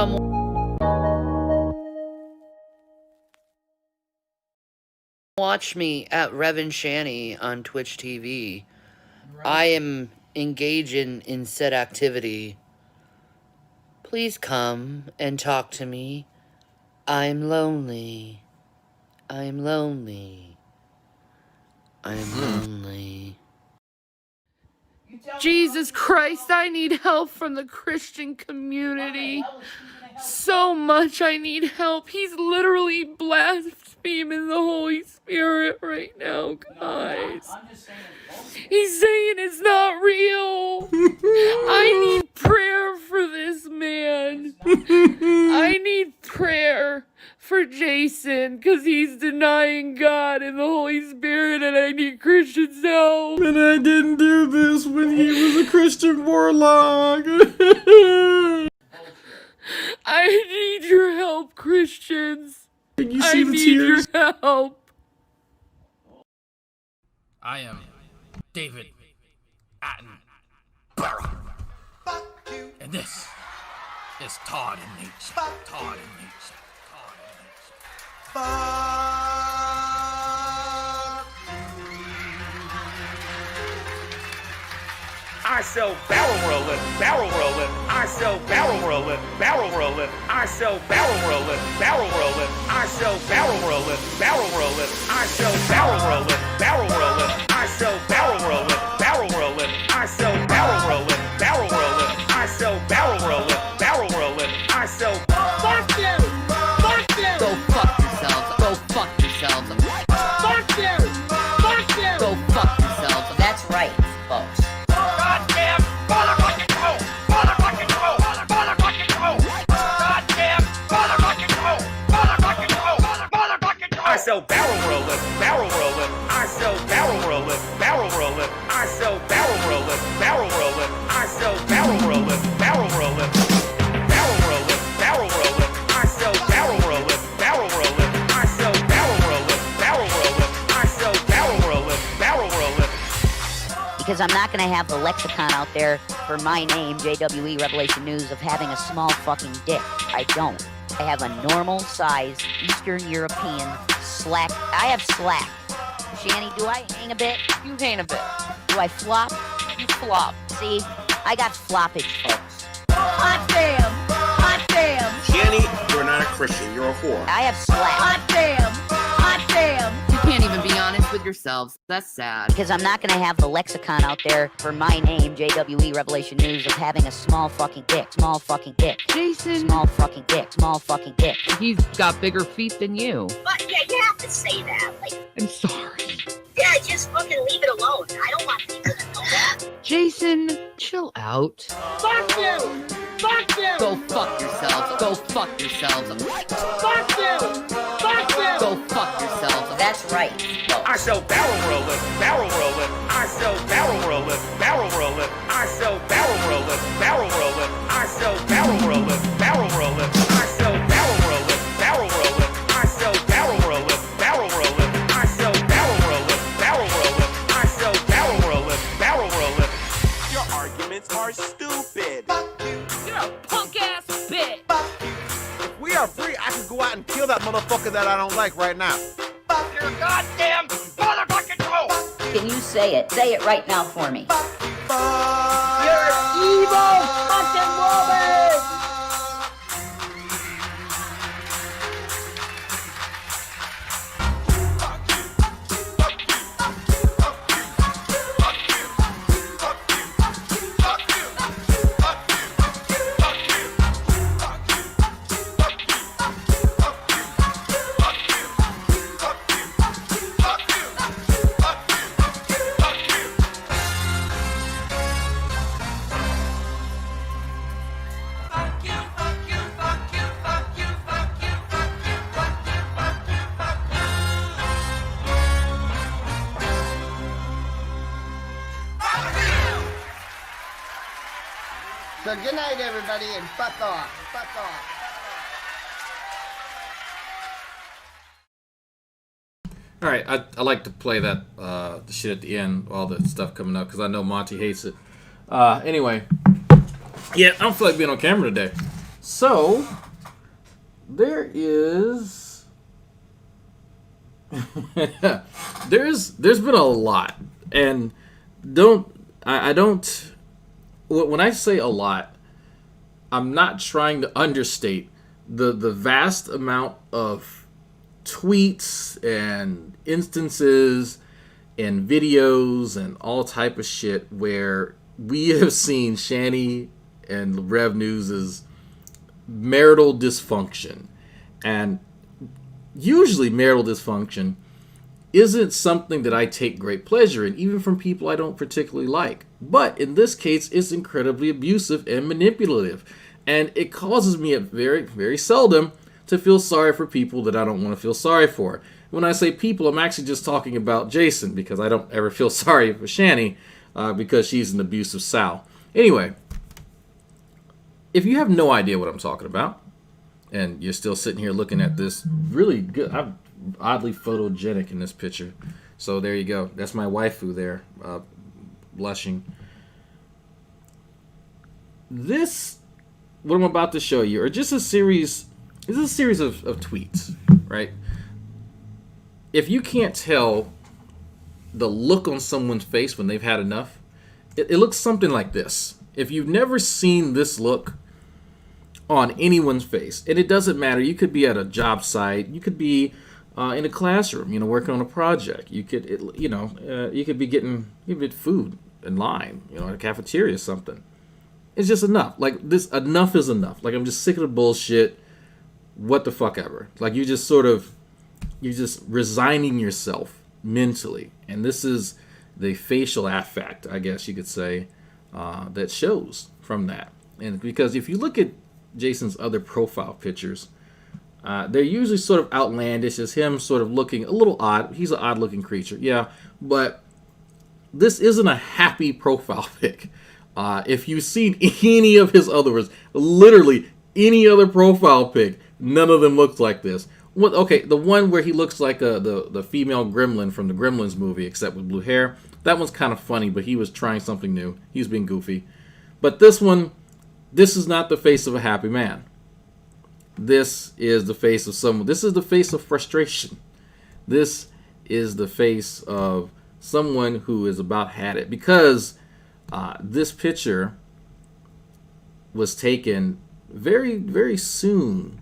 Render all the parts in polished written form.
come watch me at Rev Shanny on Twitch TV. Right. I am engaging in said activity. Please come and talk to me. I'm lonely. I'm lonely. I'm lonely. Jesus Christ, I need help from the Christian community. So much I need help. He's literally blaspheming the Holy Spirit right now, guys. He's saying it's not real. I need prayer for this man. I need prayer for Jason, because he's denying God and the Holy Spirit, and I need Christian's help. And I didn't do this when he was a Christian warlock. I need your help, Christians. Can you see I the need tears? your help. I am David Attenborough. And this is Todd and Nature. Todd and Nature. I sell barrel rolling, barrel rolling. I sell barrel rolling, barrel rolling. I sell barrel rolling, barrel rolling. I sell barrel rolling, barrel rolling. I sell barrel rolling, barrel rolling. I sell barrel rolling, barrel rolling. I sell barrel rolling, barrel rolling. I sell barrel rolling, barrel rolling. I sell. Fuck you! Fuck you! Go fuck yourselves. Go fuck yourselves. Fuck you! Fuck you! Go fuck yourselves. That's right, folks. Goddamn motherfucking crow! Motherfucking crow! Motherfucking crow! Goddamn motherfucking crow! Motherfucking crow! Motherfucking crow! I sell barrel rolling, barrel rolling. I sell barrel rolling, barrel rolling. I sell barrel rolling, barrel rolling. I sell barrel rolling, barrel rolling. Barrel rolling, barrel rolling. I sell barrel rolling, barrel rolling. I sell barrel rolling, barrel rolling. I sell barrel rolling, barrel rolling. Because I'm not going to have the lexicon out there for my name, JWE Revelation News, of having a small fucking dick. I don't. I have a normal size Eastern European slack. I have slack. Shanny, do I hang a bit? You hang a bit. Do I flop? You flop. See? I got floppage, folks. Hot damn! Hot damn! Shanny, you're not a Christian. You're a whore. I have slack. Hot damn! Hot damn! You can't even be honest with yourselves. That's sad. Because I'm not going to have the lexicon out there for my name, JWE Revelation News, of having a small fucking dick. Small fucking dick. Jason. Small fucking dick. Small fucking dick. He's got bigger feet than you. But yeah, you have to say that. Like, I'm sorry. yeah, just fucking leave it alone. I don't want people to know that. Jason, chill out. Fuck you! Fuck you! Go fuck yourselves. Go fuck yourselves. Fuck you! Fuck you! Go fuck yourselves. That's right, folks. I sell barrel rolling, barrel rolling. I sell barrel rolling, barrel rolling. I sell barrel rolling, barrel rolling. I sell barrel rolling, barrel rolling. I sell barrel rolling, barrel rolling. I sell barrel rolling, barrel rolling. I sell barrel rolling, barrel rolling. I sell barrel rolling, barrel rolling. Your arguments are stupid. You're a punk ass bitch! If we are free, I can go out and kill that motherfucker that I don't like right now. You're a goddamn motherfucking crow! Can you say it? Say it right now for me. You're evil fucking woman! So good night, everybody, and fuck off. Fuck off. All right, I like to play that the shit at the end, all the stuff coming up, because I know Monty hates it. Anyway, yeah, I don't feel like being on camera today. So there is there's been a lot, and I don't when I say a lot, I'm not trying to understate the vast amount of tweets and instances and videos and all type of shit where we have seen Shanny and Rev News' marital dysfunction. And usually marital dysfunction isn't something that I take great pleasure in, even from people I don't particularly like. But in this case, it's incredibly abusive and manipulative. And it causes me very, very seldom to feel sorry for people that I don't want to feel sorry for. When I say people, I'm actually just talking about Jason, because I don't ever feel sorry for Shanny because she's an abusive sow. Anyway, if you have no idea what I'm talking about, and you're still sitting here looking at this really good, I'm oddly photogenic in this picture. So there you go. That's my waifu there, blushing. This, what I'm about to show you, are just a series. This is a series of tweets, right? If you can't tell the look on someone's face when they've had enough, it looks something like this. If you've never seen this look on anyone's face, and it doesn't matter, you could be at a job site, you could be in a classroom, working on a project, you could, you could be getting food in line, at a cafeteria or something. It's just enough. Like this, enough is enough. Like, I'm just sick of the bullshit. What the fuck ever. Like, you're just resigning yourself mentally. And this is the facial affect, I guess you could say, that shows from that. And because if you look at Jason's other profile pictures, they're usually sort of outlandish, as him sort of looking a little odd. He's an odd looking creature, yeah, but this isn't a happy profile pic. If you've seen any of his other ones, literally any other profile pic, none of them looks like this. Okay, the one where he looks like the female gremlin from the Gremlins movie, except with blue hair, that one's kind of funny, but he was trying something new. He was being goofy. But this one, this is not the face of a happy man. This is the face of someone. This is the face of frustration. This is the face of someone who is about had it. Because this picture was taken very, very soon.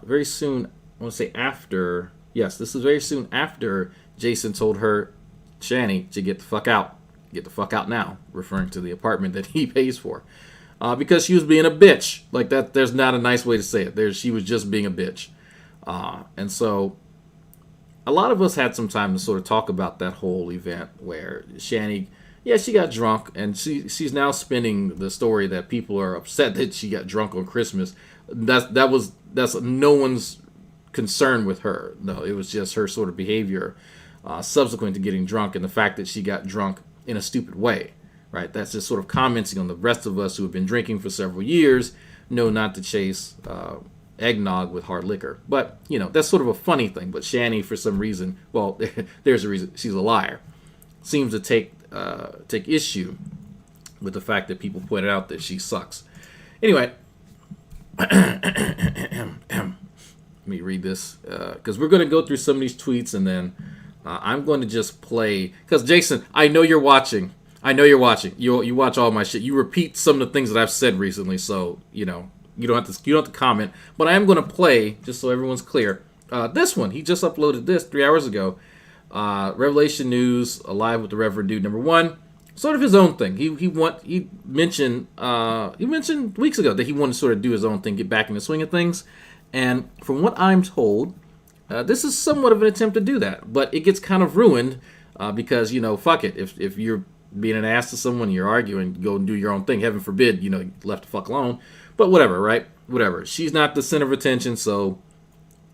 Very soon, I want to say after. Yes, this is very soon after Jason told her, Shanny, to get the fuck out. Get the fuck out now, referring to the apartment that he pays for. Because she was being a bitch. Like that, there's not a nice way to say it. She was just being a bitch. And so a lot of us had some time to sort of talk about that whole event where Shanny, yeah, she got drunk, and she's now spinning the story that people are upset that she got drunk on Christmas. That's no one's concern with her. No, it was just her sort of behavior subsequent to getting drunk, and the fact that she got drunk in a stupid way. Right, that's just sort of commenting on the rest of us who have been drinking for several years, know not to chase eggnog with hard liquor. But, that's sort of a funny thing. But Shanny, for some reason, well, there's a reason, she's a liar, seems to take issue with the fact that people pointed out that she sucks. Anyway, let me read this, because we're going to go through some of these tweets, and then I'm going to just play, because Jason, I know you're watching. You watch all my shit. You repeat some of the things that I've said recently, so you don't have to comment. But I am going to play, just so everyone's clear. This one, he just uploaded this 3 hours ago. Revelation News, Alive with the Reverend Dude #1. Sort of his own thing. He mentioned weeks ago that he wanted to sort of do his own thing, get back in the swing of things. And from what I'm told, this is somewhat of an attempt to do that, but it gets kind of ruined because fuck it. If you're being an ass to someone, you're arguing, go and do your own thing. Heaven forbid, left the fuck alone. But whatever, right? Whatever. She's not the center of attention, so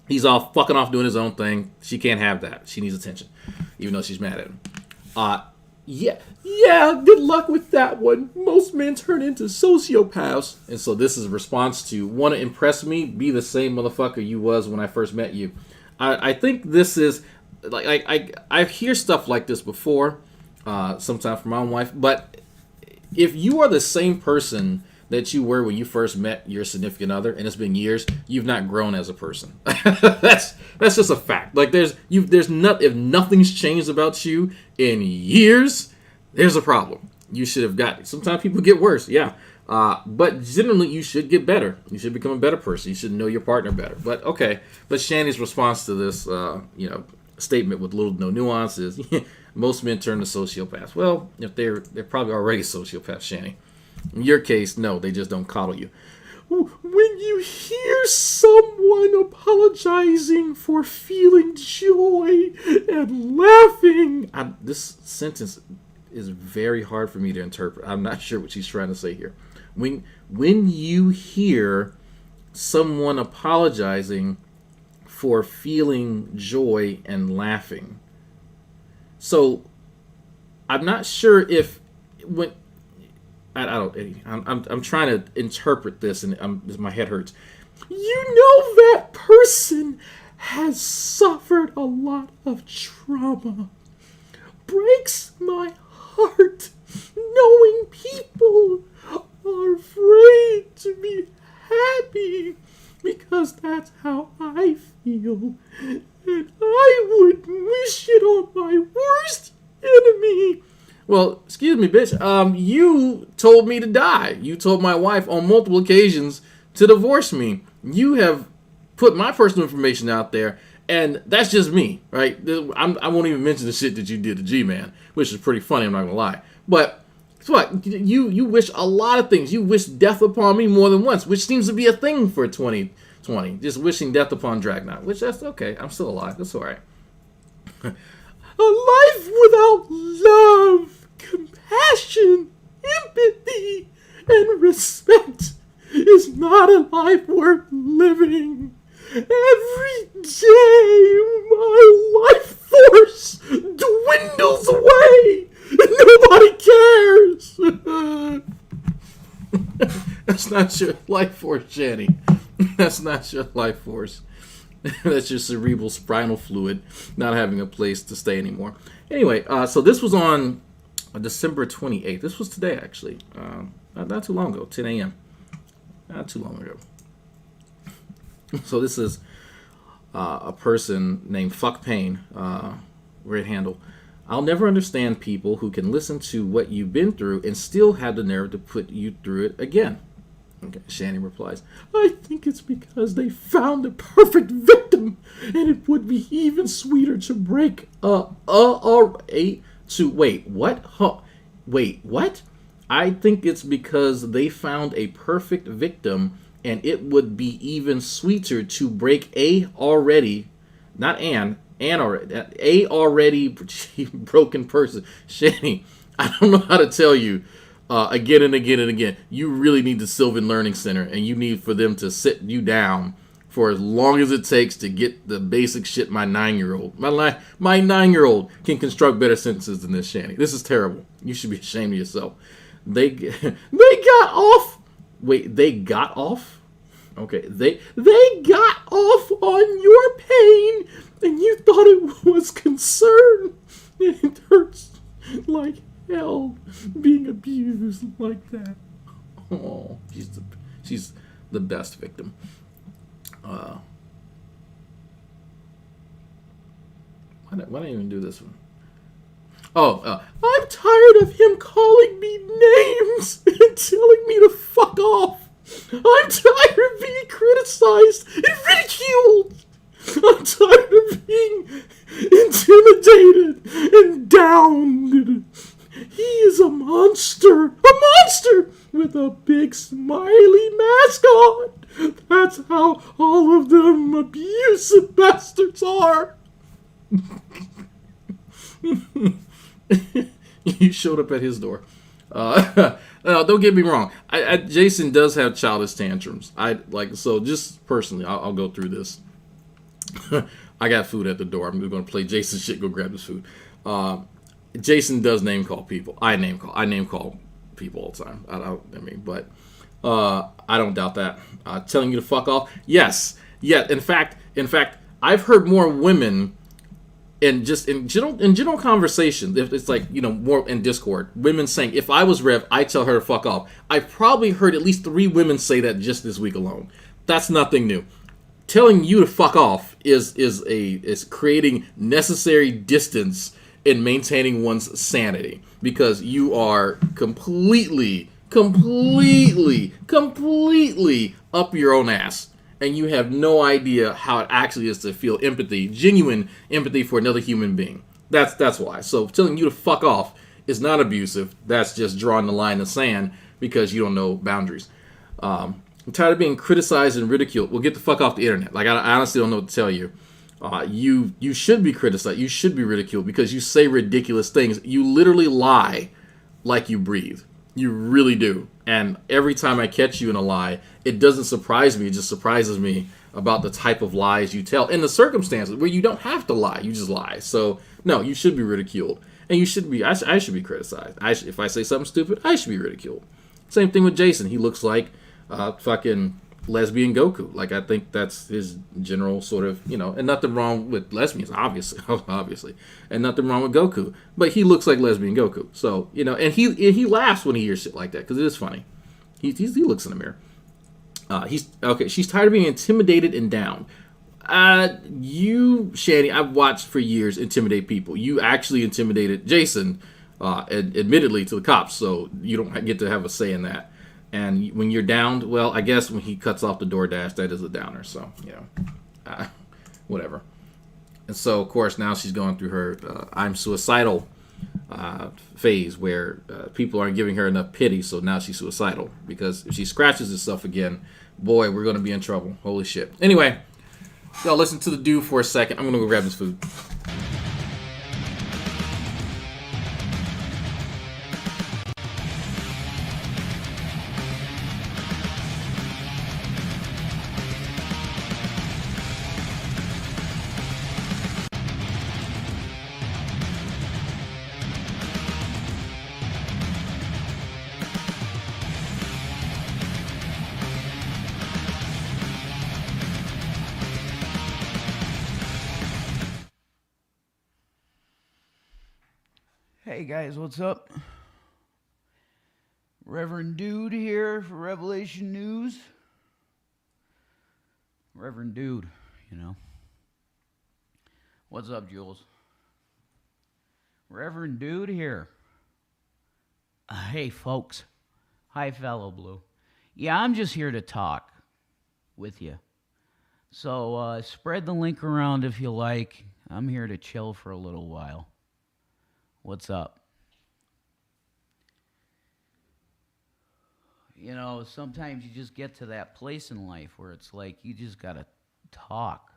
he's all fucking off doing his own thing. She can't have that. She needs attention, even though she's mad at him. Yeah, good luck with that one. Most men turn into sociopaths. And so this is a response to, want to impress me? Be the same motherfucker you was when I first met you. I think this is, I hear stuff like this before. Sometimes from my own wife, but if you are the same person that you were when you first met your significant other, and it's been years, you've not grown as a person. that's just a fact. Like there's not, if nothing's changed about you in years, there's a problem. You should have got. Sometimes people get worse, yeah. But generally, you should get better. You should become a better person. You should know your partner better. But okay. But Shanny's response to this, statement with little no nuance is, most men turn to sociopaths. Well, if they're probably already sociopaths, Shanny. In your case, no, they just don't coddle you. When you hear someone apologizing for feeling joy and laughing, this sentence is very hard for me to interpret. I'm not sure what she's trying to say here. When you hear someone apologizing for feeling joy and laughing, so I'm not sure if when I'm trying to interpret this, and my head hurts. You know that person has suffered a lot of trauma. Breaks my heart knowing people are afraid to be happy because that's how I feel, and I would wish it on my worst enemy. Well, excuse me, bitch. You told me to die. You told my wife on multiple occasions to divorce me. You have put my personal information out there, and that's just me, right? I won't even mention the shit that you did to G-Man, which is pretty funny, I'm not gonna lie. But guess what? You wish a lot of things. You wish death upon me more than once, which seems to be a thing for 2020. Just wishing death upon Dragnauct, which that's okay. I'm still alive. That's all right. A life without love, compassion, empathy, and respect is not a life worth living. Every day, my life force dwindles away, and nobody cares. That's not your life force, Shanny. That's not your life force. That's your cerebral spinal fluid not having a place to stay anymore. Anyway, so this was on December 28th. This was today, actually. Not too long ago, 10 a.m. Not too long ago. So this is a person named Fuck Pain, red handle. I'll never understand people who can listen to what you've been through and still have the nerve to put you through it again. Okay, Shanny replies, I think it's because they found a perfect victim, and it would be even sweeter to break wait, what? Huh. Wait, what? I think it's because they found a perfect victim, and it would be even sweeter to break a already broken person. Shanny, I don't know how to tell you again and again and again. You really need the Sylvan Learning Center, and you need for them to sit you down for as long as it takes to get the basic shit. My 9-year-old can construct better sentences than this, Shanny. This is terrible. You should be ashamed of yourself. They got off. Wait, they got off? Okay, they got off on your pain, and you thought it was concern. It hurts like hell being abused like that. Oh, she's the best victim. Why did I even do this one? I'm tired of him calling me names and telling me to fuck off. I'm tired of being criticized and ridiculed. I'm tired of being intimidated and downed. He is a monster with a big smiley mask on. That's how all of them abusive bastards are. You showed up at his door. No, don't get me wrong. Jason does have childish tantrums. So just personally, I'll go through this. I got food at the door. I'm going to play Jason shit. Go grab this food. Jason does name call people. I name call people all the time. But I don't doubt that. Telling you to fuck off. Yes. Yeah. In fact, I've heard more women And just in general conversation, if it's like, more in Discord, women saying, if I was Rev, I tell her to fuck off. I've probably heard at least 3 women say that just this week alone. That's nothing new. Telling you to fuck off is creating necessary distance in maintaining one's sanity, because you are completely up your own ass. And you have no idea how it actually is to feel empathy, genuine empathy for another human being. That's why. So telling you to fuck off is not abusive. That's just drawing the line in the sand because you don't know boundaries. I'm tired of being criticized and ridiculed. Well, get the fuck off the internet. Like, I honestly don't know what to tell you. You should be criticized. You should be ridiculed because you say ridiculous things. You literally lie like you breathe. You really do. And every time I catch you in a lie, it doesn't surprise me. It just surprises me about the type of lies you tell in the circumstances where you don't have to lie. You just lie. So, no, you should be ridiculed. And you should be, I should be criticized. If I say something stupid, I should be ridiculed. Same thing with Jason. He looks like fucking lesbian Goku. Like, I think that's his general sort of, and nothing wrong with lesbians, obviously. And nothing wrong with Goku. But he looks like lesbian Goku. So, and he laughs when he hears shit like that because it is funny. He looks in the mirror. She's tired of being intimidated and down. You, Shanny, I've watched for years intimidate people. You actually intimidated Jason, admittedly, to the cops. So you don't get to have a say in that. And when you're downed, well, I guess when he cuts off the DoorDash, that is a downer. So, whatever. And so, of course, now she's going through her I'm suicidal phase where people aren't giving her enough pity. So now she's suicidal. Because if she scratches herself again, boy, we're going to be in trouble. Holy shit. Anyway, y'all listen to the dude for a second. I'm going to go grab this food. Hey guys, what's up? Reverend Dude here for Revelation News. Reverend Dude, What's up, Jules? Reverend Dude here. Hey, folks. Hi, fellow Blue. Yeah, I'm just here to talk with you. So spread the link around if you like. I'm here to chill for a little while. What's up? Sometimes you just get to that place in life where it's like you just gotta talk.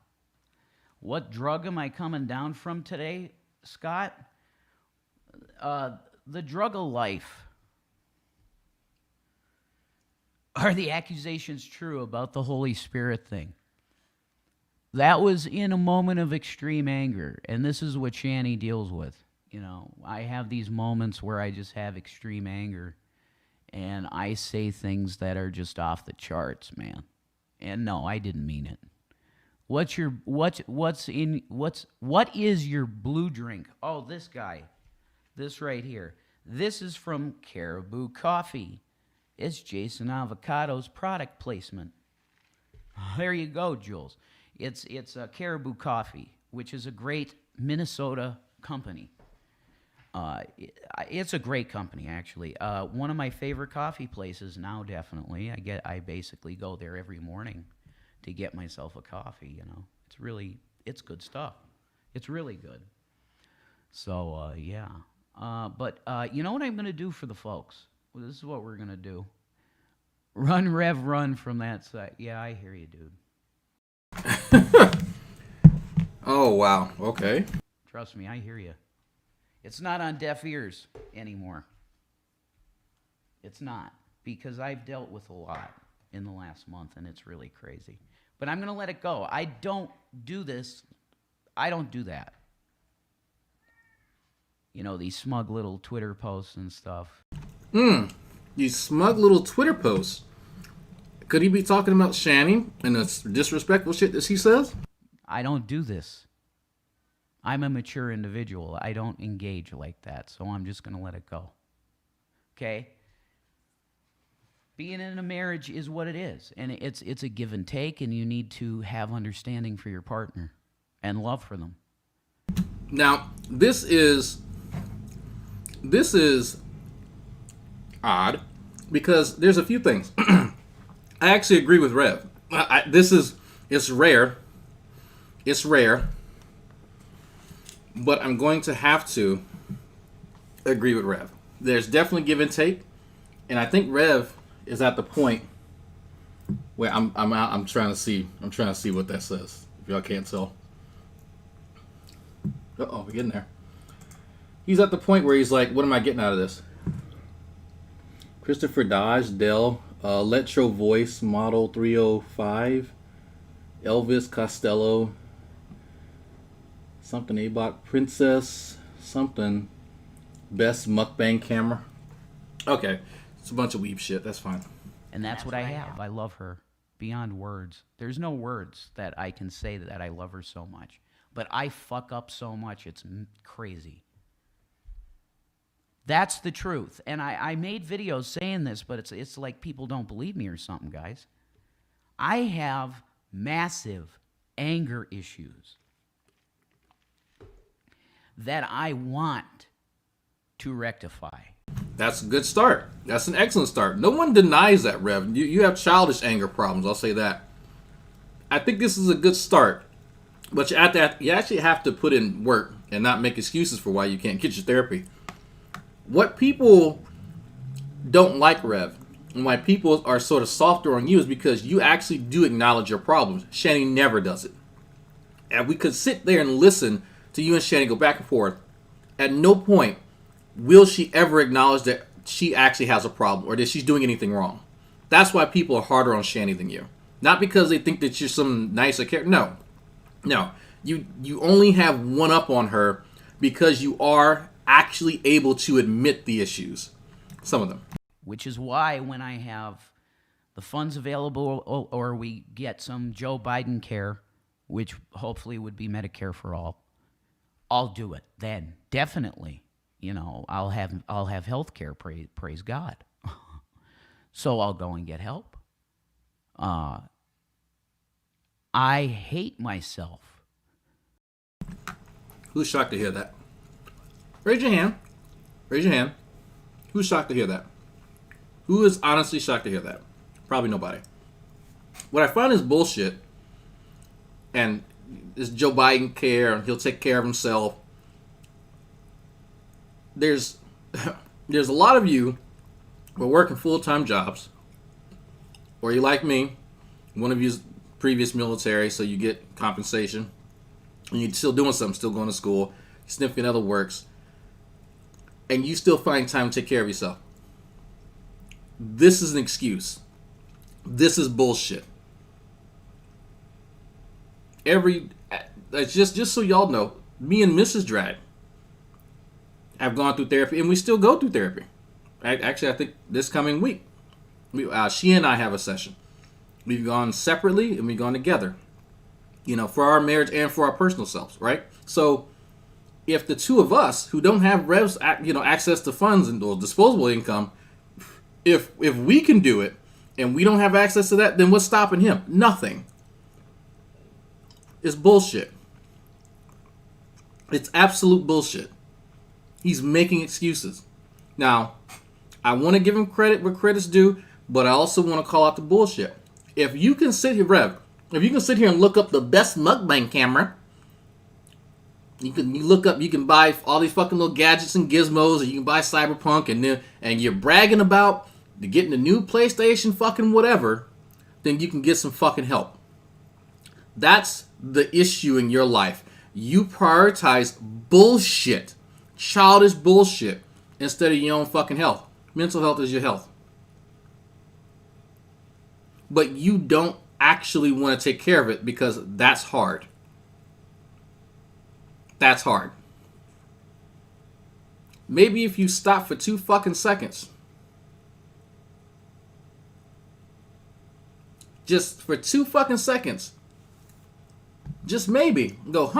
What drug am I coming down from today, Scott? The drug of life. Are the accusations true about the Holy Spirit thing? That was in a moment of extreme anger, and this is what Shanny deals with. I have these moments where I just have extreme anger, and I say things that are just off the charts, man. And no, I didn't mean it. What is your blue drink? Oh, this guy. This right here. This is from Caribou Coffee. It's Jason Avocado's product placement. There you go, Jules. It's Caribou Coffee, which is a great Minnesota company. It's a great company, actually. One of my favorite coffee places now, definitely. I basically go there every morning to get myself a coffee. It's good stuff. It's really good. So yeah. But you know what I'm gonna do for the folks? Well, this is what we're gonna do. Run, Rev, run from that side. Yeah, I hear you, dude. Oh wow. Okay. Trust me, I hear you. It's not on deaf ears anymore. It's not, because I've dealt with a lot in the last month, and it's really crazy. But I'm going to let it go. I don't do this. I don't do that. These smug little Twitter posts and stuff. These smug little Twitter posts. Could he be talking about Shanny and the disrespectful shit that he says? I don't do this. I'm a mature individual. I don't engage like that, so I'm just going to let it go. Okay? Being in a marriage is what it is, and it's a give and take, and you need to have understanding for your partner and love for them. Now, this is odd because there's a few things. I actually agree with Rev. It's rare. It's rare. But I'm going to have to agree with Rev. There's definitely give and take, and I think Rev is at the point where I'm trying to see what that says. If y'all can't tell. Uh-oh, we're getting there. He's at the point where he's like, what am I getting out of this? Christopher Dodge, Dell, Electro Voice, Model 305, Elvis Costello, something Abot, Princess, something, Best Mukbang Camera. Okay, it's a bunch of weeb shit, that's fine. And that's what I have. I love her beyond words. There's no words that I can say that I love her so much. But I fuck up so much, it's crazy. That's the truth. And I made videos saying this, but it's like people don't believe me or something, guys. I have massive anger issues that I want to rectify. That's a good start. That's an excellent start. No one denies that, Rev. You have childish anger problems, I'll say that. I think this is a good start. But you actually have to put in work and not make excuses for why you can't get your therapy. What people don't like, Rev, and why people are sort of softer on you is because you actually do acknowledge your problems. Shanny never does it. And we could sit there and listen to you and Shanny go back and forth. At no point will she ever acknowledge that she actually has a problem or that she's doing anything wrong. That's why people are harder on Shanny than you. Not because they think that you're some nicer character. No, you only have one up on her because you are actually able to admit the issues. Some of them. Which is why when I have the funds available or we get some Joe Biden care, which hopefully would be Medicare for all, I'll do it then. Definitely. You know, I'll have health care, praise God. So I'll go and get help. I hate myself. Who's shocked to hear that? Raise your hand. Raise your hand. Who's shocked to hear that? Who is honestly shocked to hear that? Probably nobody. What I find is bullshit. And this Joe Biden care, and he'll take care of himself. There's a lot of you who are working full-time jobs, or you like me, one of you's previous military, so you get compensation, and you're still doing something, still going to school, sniffing other works, and you still find time to take care of yourself. This is an excuse. This is bullshit. Just so y'all know, me and Mrs. Drag have gone through therapy, and we still go through therapy. Actually, I think this coming week, she and I have a session. We've gone separately and we've gone together, for our marriage and for our personal selves, right? So if the two of us who don't have Rev's, access to funds and or disposable income, if we can do it and we don't have access to that, then what's stopping him? Nothing. It's bullshit. It's absolute bullshit. He's making excuses. Now, I want to give him credit where credit's due, but I also want to call out the bullshit. If you can sit here, Rev, and look up the best mukbang camera, you can buy all these fucking little gadgets and gizmos, and you can buy Cyberpunk, and you're bragging about getting the new PlayStation fucking whatever, then you can get some fucking help. That's the issue in your life. You prioritize bullshit, childish bullshit, instead of your own fucking health. Mental health is your health. But you don't actually want to take care of it because that's hard. That's hard. Maybe if you stop for 2 fucking seconds. Just for 2 fucking seconds. Just maybe go,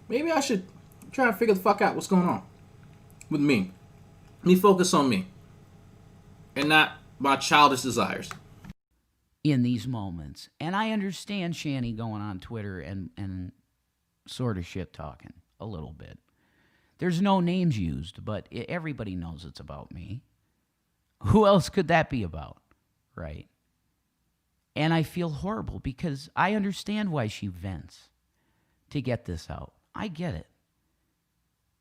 maybe I should I'm trying to figure the fuck out what's going on with me. Let me focus on me and not my childish desires. In these moments. And I understand Shanny going on Twitter and sort of shit talking a little bit. There's no names used, but everybody knows it's about me. Who else could that be about, right? And I feel horrible because I understand why she vents to get this out. I get it.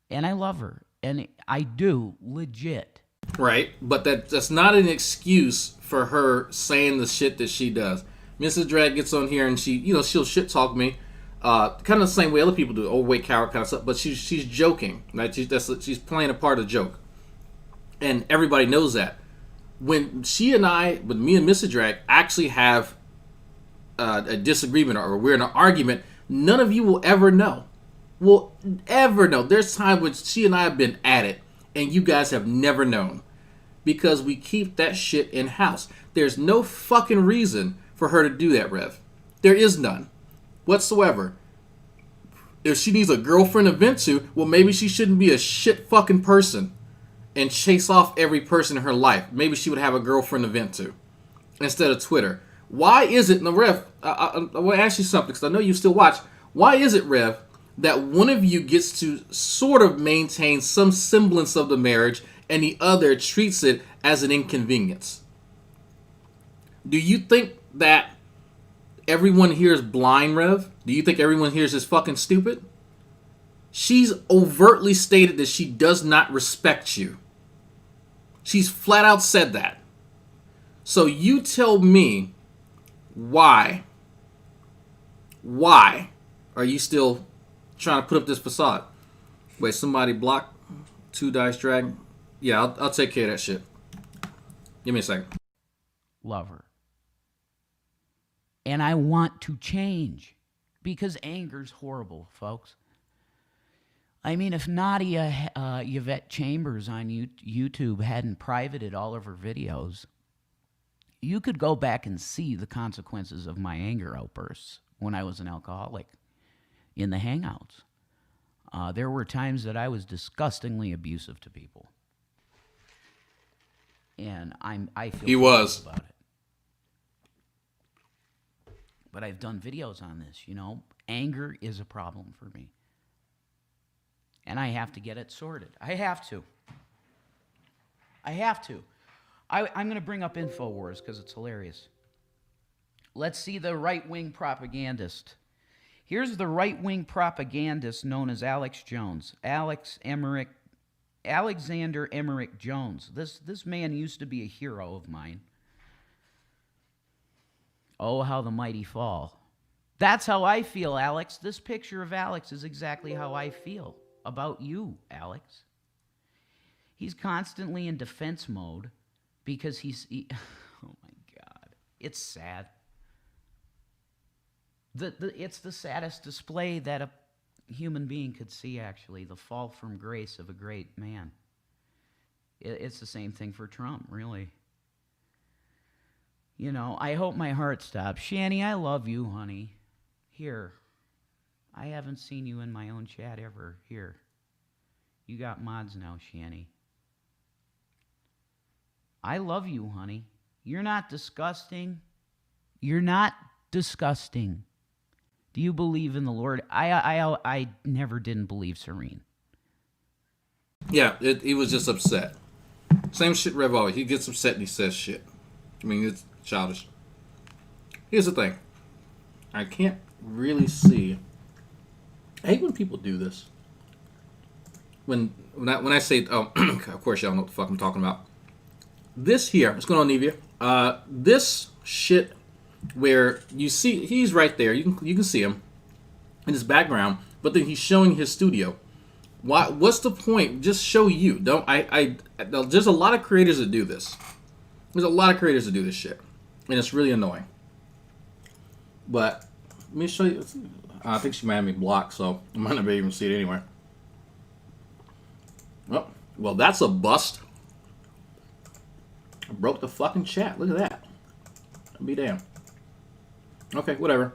And I love her. And I do, legit. Right, but that's not an excuse for her saying the shit that she does. Mrs. Drag gets on here and she'll shit talk me, kind of the same way other people do, overweight coward kind of stuff. But she's joking, right? She's playing a part of the joke, and everybody knows that. When me and Mrs. Drag actually have a disagreement or we're in an argument, none of you will ever know. There's times when she and I have been at it, and you guys have never known. Because we keep that shit in-house. There's no fucking reason for her to do that, Rev. There is none. Whatsoever. If she needs a girlfriend to vent to, well, maybe she shouldn't be a shit fucking person and chase off every person in her life. Maybe she would have a girlfriend to vent to instead of Twitter. Why is it, now, Rev, I want to ask you something because I know you still watch. Why is it, Rev, that one of you gets to sort of maintain some semblance of the marriage and the other treats it as an inconvenience? Do you think that everyone here is blind, Rev? Do you think everyone here is just fucking stupid? She's overtly stated that she does not respect you. She's flat out said that. So you tell me why are you still trying to put up this facade? Wait, somebody block 2 Dice Drag? Yeah, I'll take care of that shit. Give me a second. Love her. And I want to change because anger's horrible, folks. I mean, if Nadia Yvette Chambers on YouTube hadn't privated all of her videos, you could go back and see the consequences of my anger outbursts when I was an alcoholic in the hangouts. There were times that I was disgustingly abusive to people. And I feel he was about it. But I've done videos on this, Anger is a problem for me. And I have to get it sorted. I have to. I'm going to bring up InfoWars because it's hilarious. Let's see the right-wing propagandist. Here's the right-wing propagandist known as Alex Jones. Alexander Emmerich Jones. This man used to be a hero of mine. Oh, how the mighty fall. That's how I feel, Alex. This picture of Alex is exactly how I feel about you, Alex. He's constantly in defense mode because oh my God. It's sad. It's the saddest display that a human being could see, actually, the fall from grace of a great man. It's the same thing for Trump, really. I hope my heart stops. Shanny, I love you, honey. Here. I haven't seen you in my own chat ever. Here. You got mods now, Shanny. I love you, honey. You're not disgusting. You're not disgusting. Do you believe in the Lord? I never didn't believe Serene. Yeah, he was just upset. Same shit Rev always. He gets upset and he says shit. I mean, it's childish. Here's the thing. I can't really see. I hate when people do this. When I say, of course y'all know what the fuck I'm talking about. This here, what's going on, Nevia? This shit where you see, he's right there. You can see him in his background, but then he's showing his studio. What's the point? Just show you. There's a lot of creators that do this. There's a lot of creators that do this shit, and it's really annoying. But let me show you. I think she might have me blocked, so I might not be able to see it anyway. Oh, well, that's a bust. I broke the fucking chat. Look at that. I'll be damned. Okay, whatever.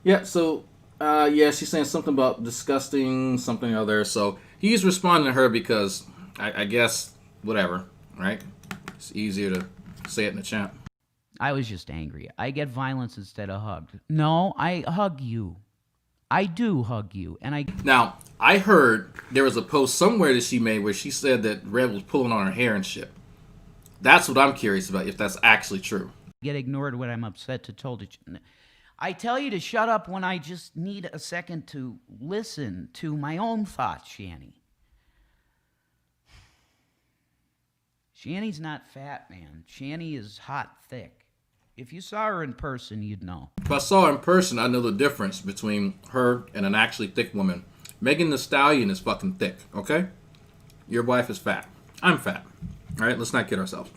Yeah, so Yeah, she's saying something about disgusting, something or other. So he's responding to her because I guess, whatever, right? It's easier to say it in the chat. I was just angry. I get violence instead of hugged. No, I hug you. I do hug you. Now, I heard there was a post somewhere that she made where she said that Rev was pulling on her hair and shit. That's what I'm curious about, if that's actually true. Get ignored when I'm upset to told it. I tell you to shut up when I just need a second to listen to my own thoughts, Shanny. Shanny's not fat, man. Shanny is hot thick. If you saw her in person, you'd know. If I saw her in person, I know the difference between her and an actually thick woman. Megan Thee Stallion is fucking thick, okay? Your wife is fat. I'm fat. All right, let's not kid ourselves.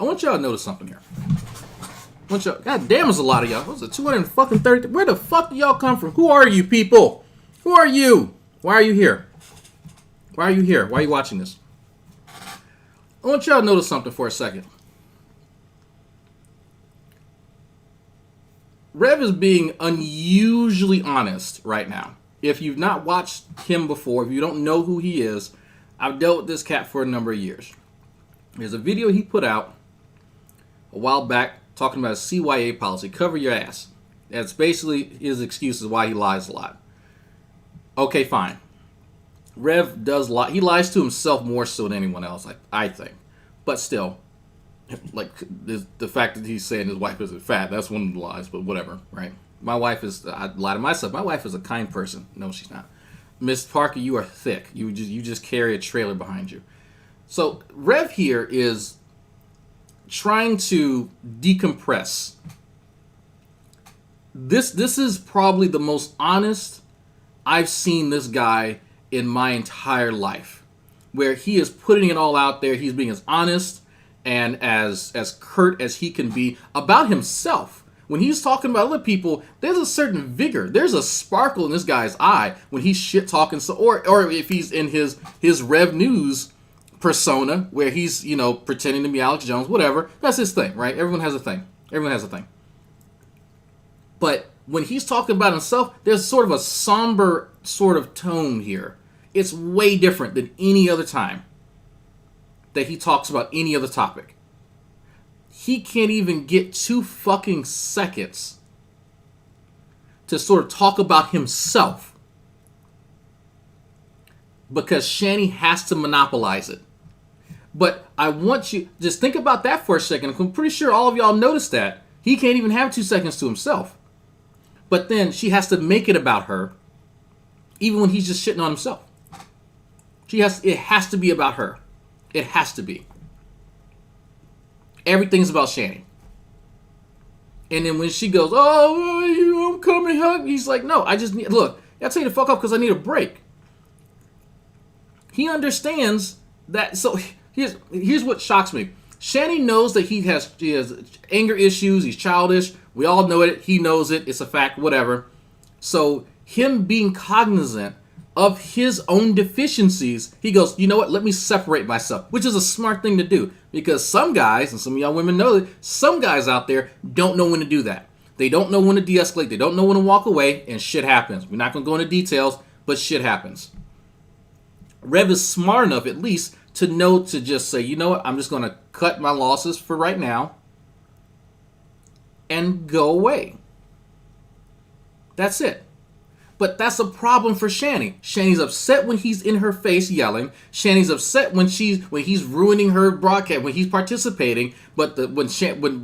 I want y'all to notice something here. God damn, there's a lot of y'all. What was it, 230? Where the fuck do y'all come from? Who are you people? Who are you? Why are you here? Why are you here? Why are you watching this? I want y'all to notice something for a second. Rev is being unusually honest right now. If you've not watched him before, if you don't know who he is, I've dealt with this cat for a number of years. There's a video he put out a while back talking about a CYA policy, cover your ass. That's basically his excuses why he lies a lot. Okay, fine. Rev does lie. He lies to himself more so than anyone else, I think. But still, like the fact that he's saying his wife isn't fat, that's one of the lies, but whatever, right? My wife is, I lie to myself, my wife is a kind person. No, she's not. Miss Parker, you are thick. You just carry a trailer behind you. So Rev here is trying to decompress. This is probably the most honest I've seen this guy in my entire life, where he is putting it all out there. He's being as honest and as curt as he can be about himself. When he's talking about other people, there's a certain vigor. There's a sparkle in this guy's eye when he's shit talking. So, or if he's in his Rev News persona where he's, pretending to be Alex Jones, whatever. That's his thing, right? Everyone has a thing. Everyone has a thing. But when he's talking about himself, there's sort of a somber sort of tone here. It's way different than any other time that he talks about any other topic. He can't even get 2 fucking seconds to sort of talk about himself because Shanny has to monopolize it. But I want you, just think about that for a second. I'm pretty sure all of y'all noticed that. He can't even have 2 seconds to himself. But then she has to make it about her, even when he's just shitting on himself. It has to be about her. It has to be. Everything's about Shanny. And then when she goes, oh, I'm coming, hug. He's like, no, I just need, look, I'll tell you to fuck up because I need a break. He understands that. So here's what shocks me. Shanny knows that he has anger issues. He's childish. We all know it. He knows it. It's a fact, whatever. So him being cognizant of his own deficiencies, he goes, you know what? Let me separate myself, which is a smart thing to do because some guys, and some of y'all women know that, some guys out there don't know when to do that. They don't know when to de-escalate. They don't know when to walk away, and shit happens. We're not going to go into details, but shit happens. Rev is smart enough, at least, to know to just say, you know what? I'm just going to cut my losses for right now and go away. That's it. But that's a problem for Shanny. Shanny's upset when he's in her face yelling. Shanny's upset when he's ruining her broadcast, when he's participating. But when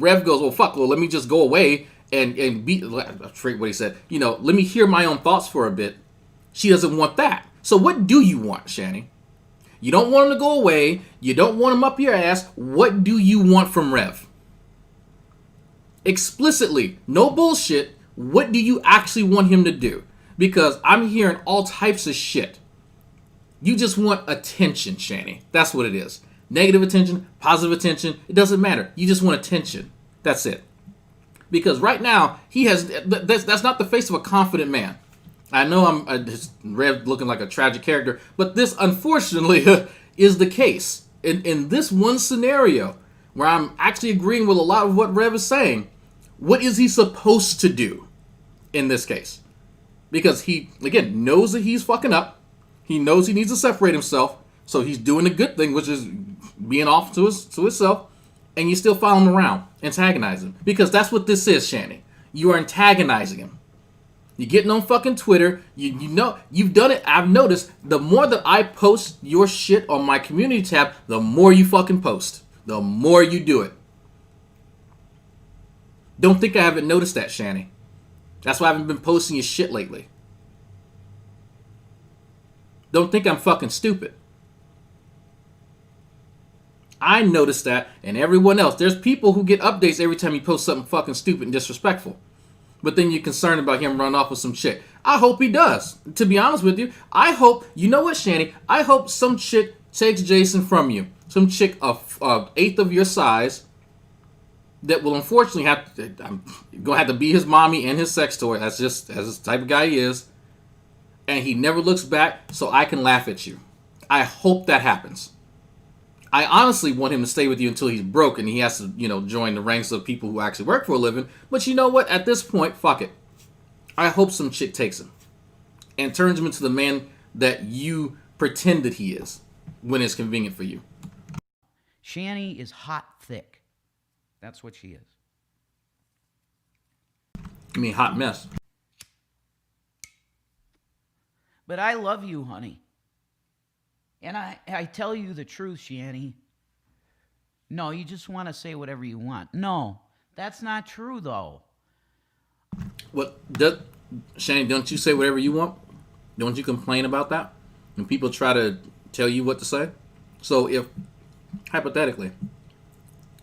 Rev goes, well, fuck, well, let me just go away and be, I forget what he said. Let me hear my own thoughts for a bit. She doesn't want that. So what do you want, Shanny? You don't want him to go away. You don't want him up your ass. What do you want from Rev? Explicitly, no bullshit. What do you actually want him to do? Because I'm hearing all types of shit. You just want attention, Shanny. That's what it is. Negative attention, positive attention. It doesn't matter. You just want attention. That's it. Because right now, he has. That's not the face of a confident man. I know I'm Rev looking like a tragic character, but this, unfortunately, is the case. In this one scenario, where I'm actually agreeing with a lot of what Rev is saying, what is he supposed to do in this case? Because he, again, knows that he's fucking up. He knows he needs to separate himself. So he's doing the good thing, which is being off to himself. And you still follow him around, antagonize him. Because that's what this is, Shanny. You are antagonizing him. You're getting on fucking Twitter. You know, you've done it. I've noticed the more that I post your shit on my community tab, the more you fucking post. The more you do it. Don't think I haven't noticed that, Shanny. That's why I haven't been posting your shit lately. Don't think I'm fucking stupid. I noticed that, and everyone else. There's people who get updates every time you post something fucking stupid and disrespectful. But then you're concerned about him running off with some chick. I hope he does. To be honest with you, I hope, you know what, Shanny? I hope some chick takes Jason from you. Some chick of eighth of your size that will unfortunately have to, I'm gonna have to be his mommy and his sex toy. That's just as the type of guy he is. And he never looks back, so I can laugh at you. I hope that happens. I honestly want him to stay with you until he's broke and he has to, join the ranks of people who actually work for a living. But you know what? At this point, fuck it. I hope some chick takes him and turns him into the man that you pretend that he is when it's convenient for you. Shanny is hot thick. That's what she is. I mean, hot mess. But I love you, honey. And I tell you the truth, Shanny. No, you just want to say whatever you want. No, that's not true, though. Shanny, don't you say whatever you want? Don't you complain about that? When people try to tell you what to say? So if, hypothetically,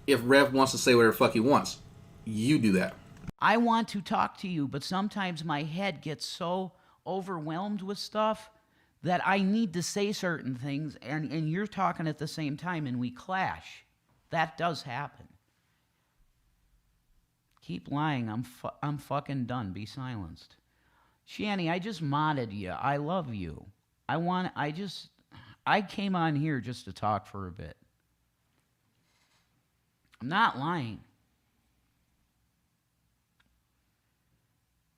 if Rev wants to say whatever the fuck he wants, you do that. I want to talk to you, but sometimes my head gets so overwhelmed with stuff that I need to say certain things, and you're talking at the same time, and we clash. That does happen. Keep lying. I'm fucking done. Be silenced. Shanny, I just modded you. I love you. I came on here just to talk for a bit. I'm not lying.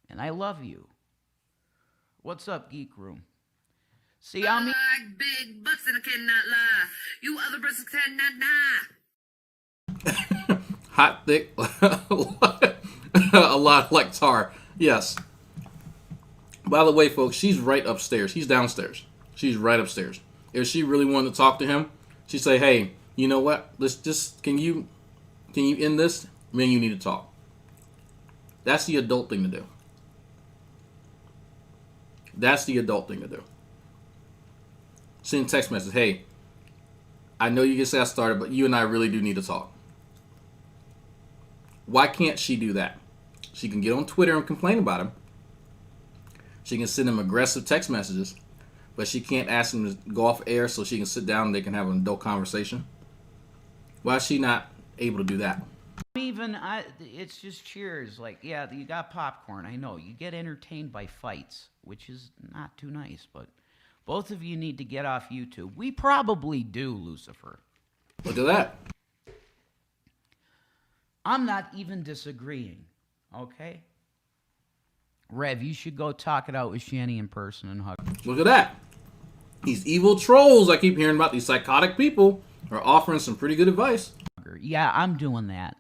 And I love you. What's up, Geek Room? See, I mean, like big butts and I cannot lie. You other brothers cannot lie. Hot, thick, a lot like tar. Yes. By the way, folks, she's right upstairs. He's downstairs. She's right upstairs. If she really wanted to talk to him, she'd say, "Hey, you know what? Let's just can you end this? Man, you need to talk." That's the adult thing to do. That's the adult thing to do. Send a text message. Hey, I know you get that started, but you and I really do need to talk. Why can't she do that? She can get on Twitter and complain about him. She can send him aggressive text messages, but she can't ask him to go off air so she can sit down and they can have an adult conversation. Why is she not able to do that? It's just cheers. Like, yeah, you got popcorn. I know. You get entertained by fights, which is not too nice, but both of you need to get off YouTube. We probably do, Lucifer. Look at that. I'm not even disagreeing, okay? Rev, you should go talk it out with Shanny in person and hug. Look at that. These evil trolls I keep hearing about, these psychotic people, are offering some pretty good advice. Yeah, I'm doing that.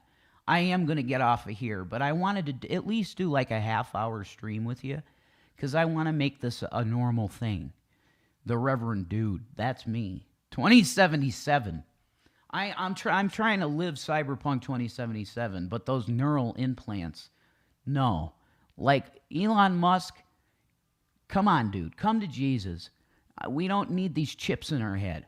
I am going to get off of here, but I wanted to at least do like a half-hour stream with you because I want to make this a normal thing. The Reverend Dude, that's me. 2077. I'm trying to live Cyberpunk 2077, but those neural implants, no. Like Elon Musk, come on, dude. Come to Jesus. We don't need these chips in our head.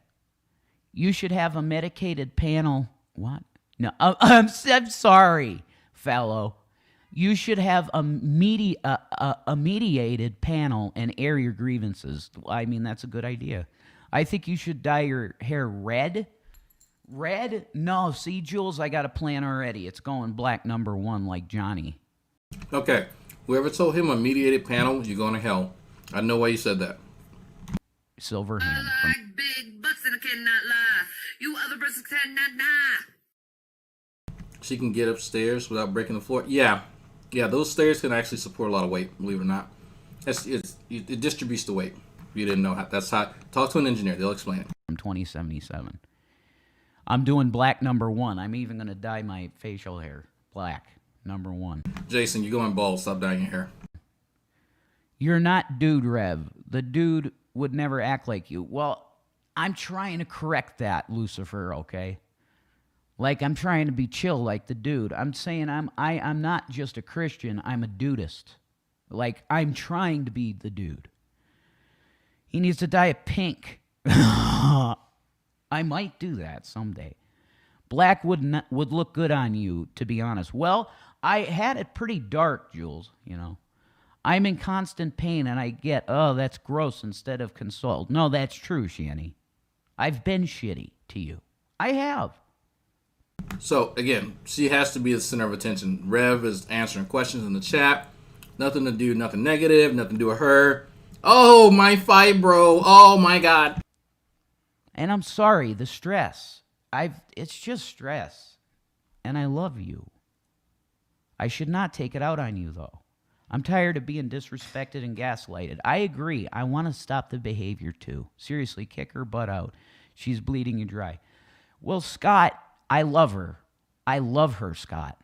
You should have a medicated panel. What? No, I'm sorry, fellow. You should have a mediated panel and air your grievances. I mean, that's a good idea. I think you should dye your hair red. Red? No, see, Jules, I got a plan already. It's going black #1 like Johnny. Okay, whoever told him a mediated panel, you're going to hell. I know why you said that. Silverhand. I like big butts and I cannot lie. You other brothers cannot lie. She can get upstairs without breaking the floor. Yeah, those stairs can actually support a lot of weight, believe it or not. It distributes the weight. If you didn't know how, that's how. Talk to an engineer; they'll explain it. From 2077. I'm doing black #1. I'm even going to dye my facial hair black #1. Jason, you're going bald. Stop dyeing your hair. You're not Dude Rev. The dude would never act like you. Well, I'm trying to correct that, Lucifer, okay? Like, I'm trying to be chill like the dude. I'm saying I'm not just a Christian, I'm a dudist. Like, I'm trying to be the dude. He needs to dye it pink. I might do that someday. Black would look good on you, to be honest. Well, I had it pretty dark, Jules, you know. I'm in constant pain, and I get, oh, that's gross, instead of consult. No, that's true, Shanny. I've been shitty to you. I have. So, again, she has to be the center of attention. Rev is answering questions in the chat. Nothing to do, nothing negative, nothing to do with her. Oh, my fibro. Oh, my God. And I'm sorry, the stress. It's just stress. And I love you. I should not take it out on you, though. I'm tired of being disrespected and gaslighted. I agree. I want to stop the behavior, too. Seriously, kick her butt out. She's bleeding you dry. Well, Scott, I love her. I love her, Scott.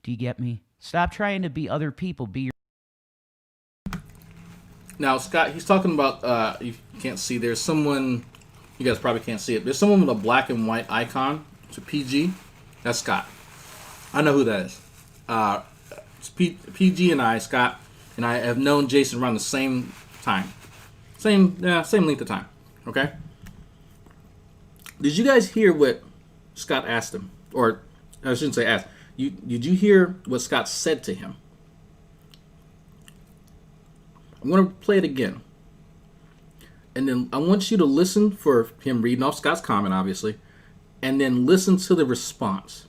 Do you get me? Stop trying to be other people. Be your... Now, Scott, he's talking about, you can't see, there's someone, you guys probably can't see it. There's someone with a black and white icon. It's a PG. That's Scott. I know who that is. It's PG and I, Scott, and I have known Jason around the same time. Same length of time. Okay? Did you guys hear what Scott asked him? Or, I shouldn't say asked. Did you hear what Scott said to him? I'm going to play it again. And then I want you to listen for him reading off Scott's comment, obviously. And then listen to the response.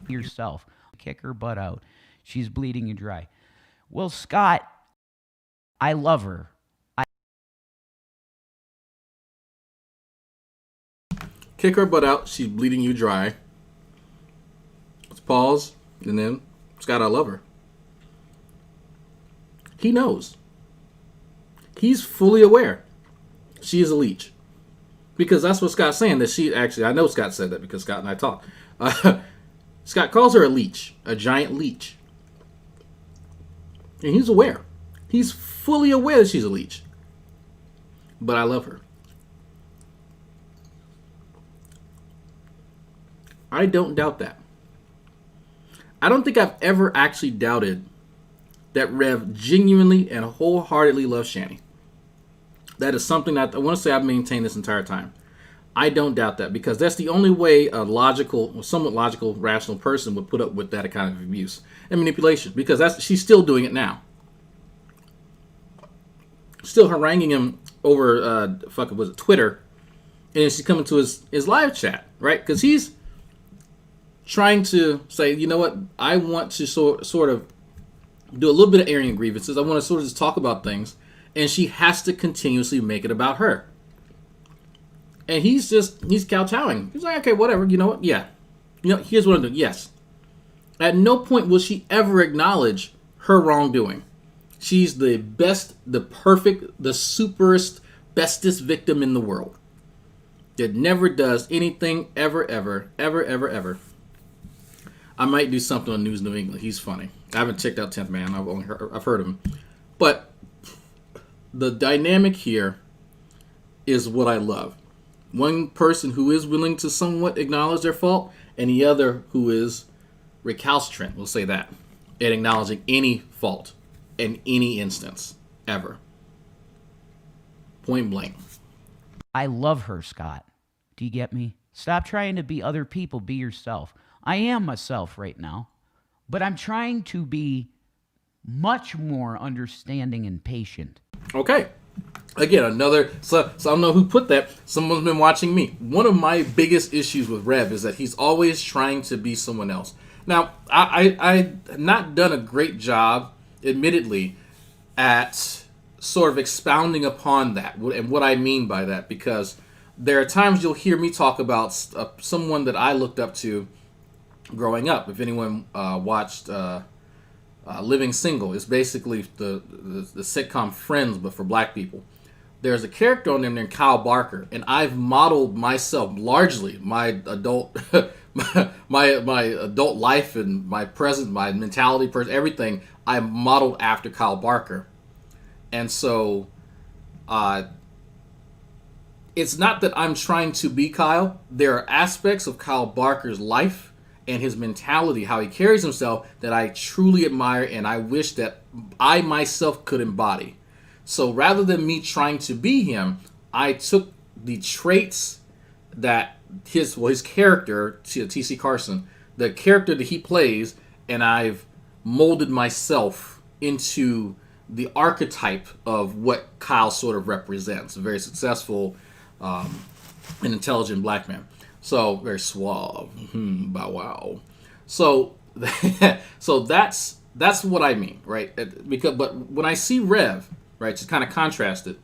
Yourself. Kick her butt out. She's bleeding you dry. Well, Scott, I love her. Kick her butt out. She's bleeding you dry. Let's pause. And then, Scott, I love her. He knows. He's fully aware. She is a leech. Because that's what Scott's saying. That she actually, I know Scott said that because Scott and I talked. Scott calls her a leech. A giant leech. And he's aware. He's fully aware that she's a leech. But I love her. I don't doubt that. I don't think I've ever actually doubted that Rev genuinely and wholeheartedly loves Shanny. That is something that I want to say I've maintained this entire time. I don't doubt that because that's the only way a logical, or somewhat logical, rational person would put up with that kind of abuse and manipulation because she's still doing it now. Still haranguing him over, Twitter, and then she's coming to his live chat, right? Because he's trying to say, you know what, I want to sort of do a little bit of airing of grievances. I want to sort of just talk about things. And she has to continuously make it about her. And he's kowtowing. He's like, okay, whatever. You know what? Yeah. You know, here's what I'm doing. Yes. At no point will she ever acknowledge her wrongdoing. She's the best, the perfect, the superest, bestest victim in the world. That never does anything ever. I might do something on News New England. He's funny. I haven't checked out 10th Man. I've heard of him. But the dynamic here is what I love. One person who is willing to somewhat acknowledge their fault, and the other who is recalcitrant, we'll say that, at acknowledging any fault in any instance, ever. Point blank. I love her, Scott. Do you get me? Stop trying to be other people. Be yourself. I am myself right now, but I'm trying to be much more understanding and patient. Okay. Again, another... So I don't know who put that. Someone's been watching me. One of my biggest issues with Rev is that he's always trying to be someone else. Now, I've not done a great job, admittedly, at sort of expounding upon that and what I mean by that, because there are times you'll hear me talk about someone that I looked up to growing up. If anyone watched Living Single. It's basically the sitcom Friends, but for black people. There's a character on there named Kyle Barker, and I've modeled myself largely, my adult my adult life and my present, my mentality, everything I modeled after Kyle Barker. And so it's not that I'm trying to be Kyle. There are aspects of Kyle Barker's life and his mentality, how he carries himself, that I truly admire and I wish that I myself could embody. So rather than me trying to be him, I took the traits that his character, T.C. Carson, the character that he plays, and I've molded myself into the archetype of what Kyle sort of represents. A very successful and intelligent black man. So very suave. Bow wow. So so that's what I mean, right? But when I see Rev, right, just kind of contrast it,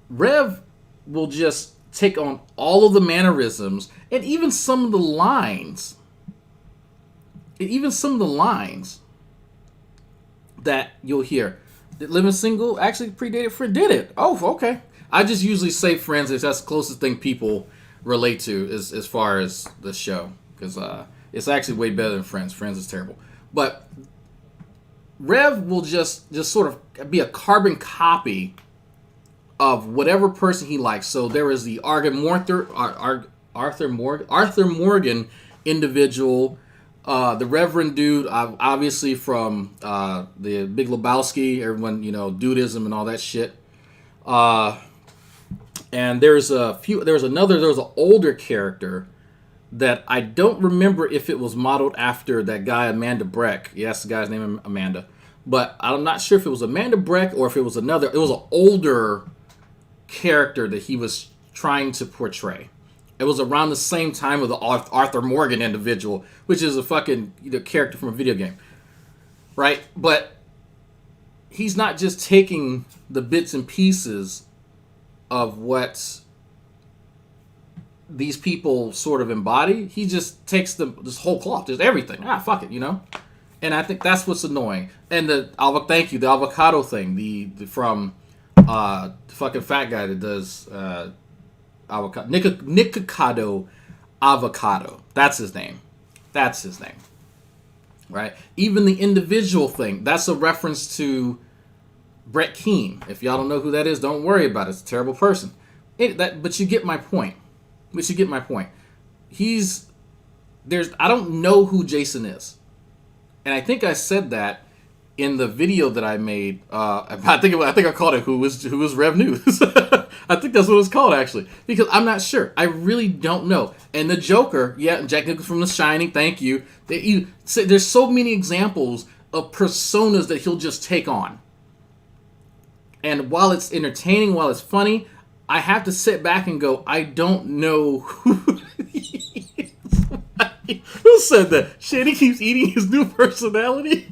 Rev will just take on all of the mannerisms and even some of the lines. That you'll hear. Did Living Single actually predated Friend? Did it? Oh, okay. I just usually say Friends is that's the closest thing people relate to as far as the show, because it's actually way better than Friends. Friends is terrible. But Rev will just sort of be a carbon copy of whatever person he likes. So there is the Arthur Morgan individual, the Reverend dude, obviously from the Big Lebowski, everyone, dudism and all that shit. And there was an older character that I don't remember if it was modeled after that guy Amanda Breck. Yes, the guy's name is Amanda. But I'm not sure if it was Amanda Breck or if it was another. It was an older character that he was trying to portray. It was around the same time with the Arthur Morgan individual, which is a fucking character from a video game, right? But he's not just taking the bits and pieces of what these people sort of embody. He just takes this whole cloth, just everything. Fuck it, And I think that's what's annoying. And the avocado thing, the from the fucking fat guy that does avocado, Nikocado Avocado. That's his name. Right? Even the individual thing, that's a reference to Brett Keane. If y'all don't know who that is, don't worry about it. It's a terrible person. But you get my point. I don't know who Jason is. And I think I said that in the video that I made. I think I called it "Who was Rev News." I think that's what it's called, actually, because I'm not sure. I really don't know. And the Joker, Jack Nicholson from The Shining. Thank you. There's so many examples of personas that he'll just take on. And while it's entertaining, while it's funny, I have to sit back and go, I don't know who he is. Who said that? Shanny keeps eating his new personalities.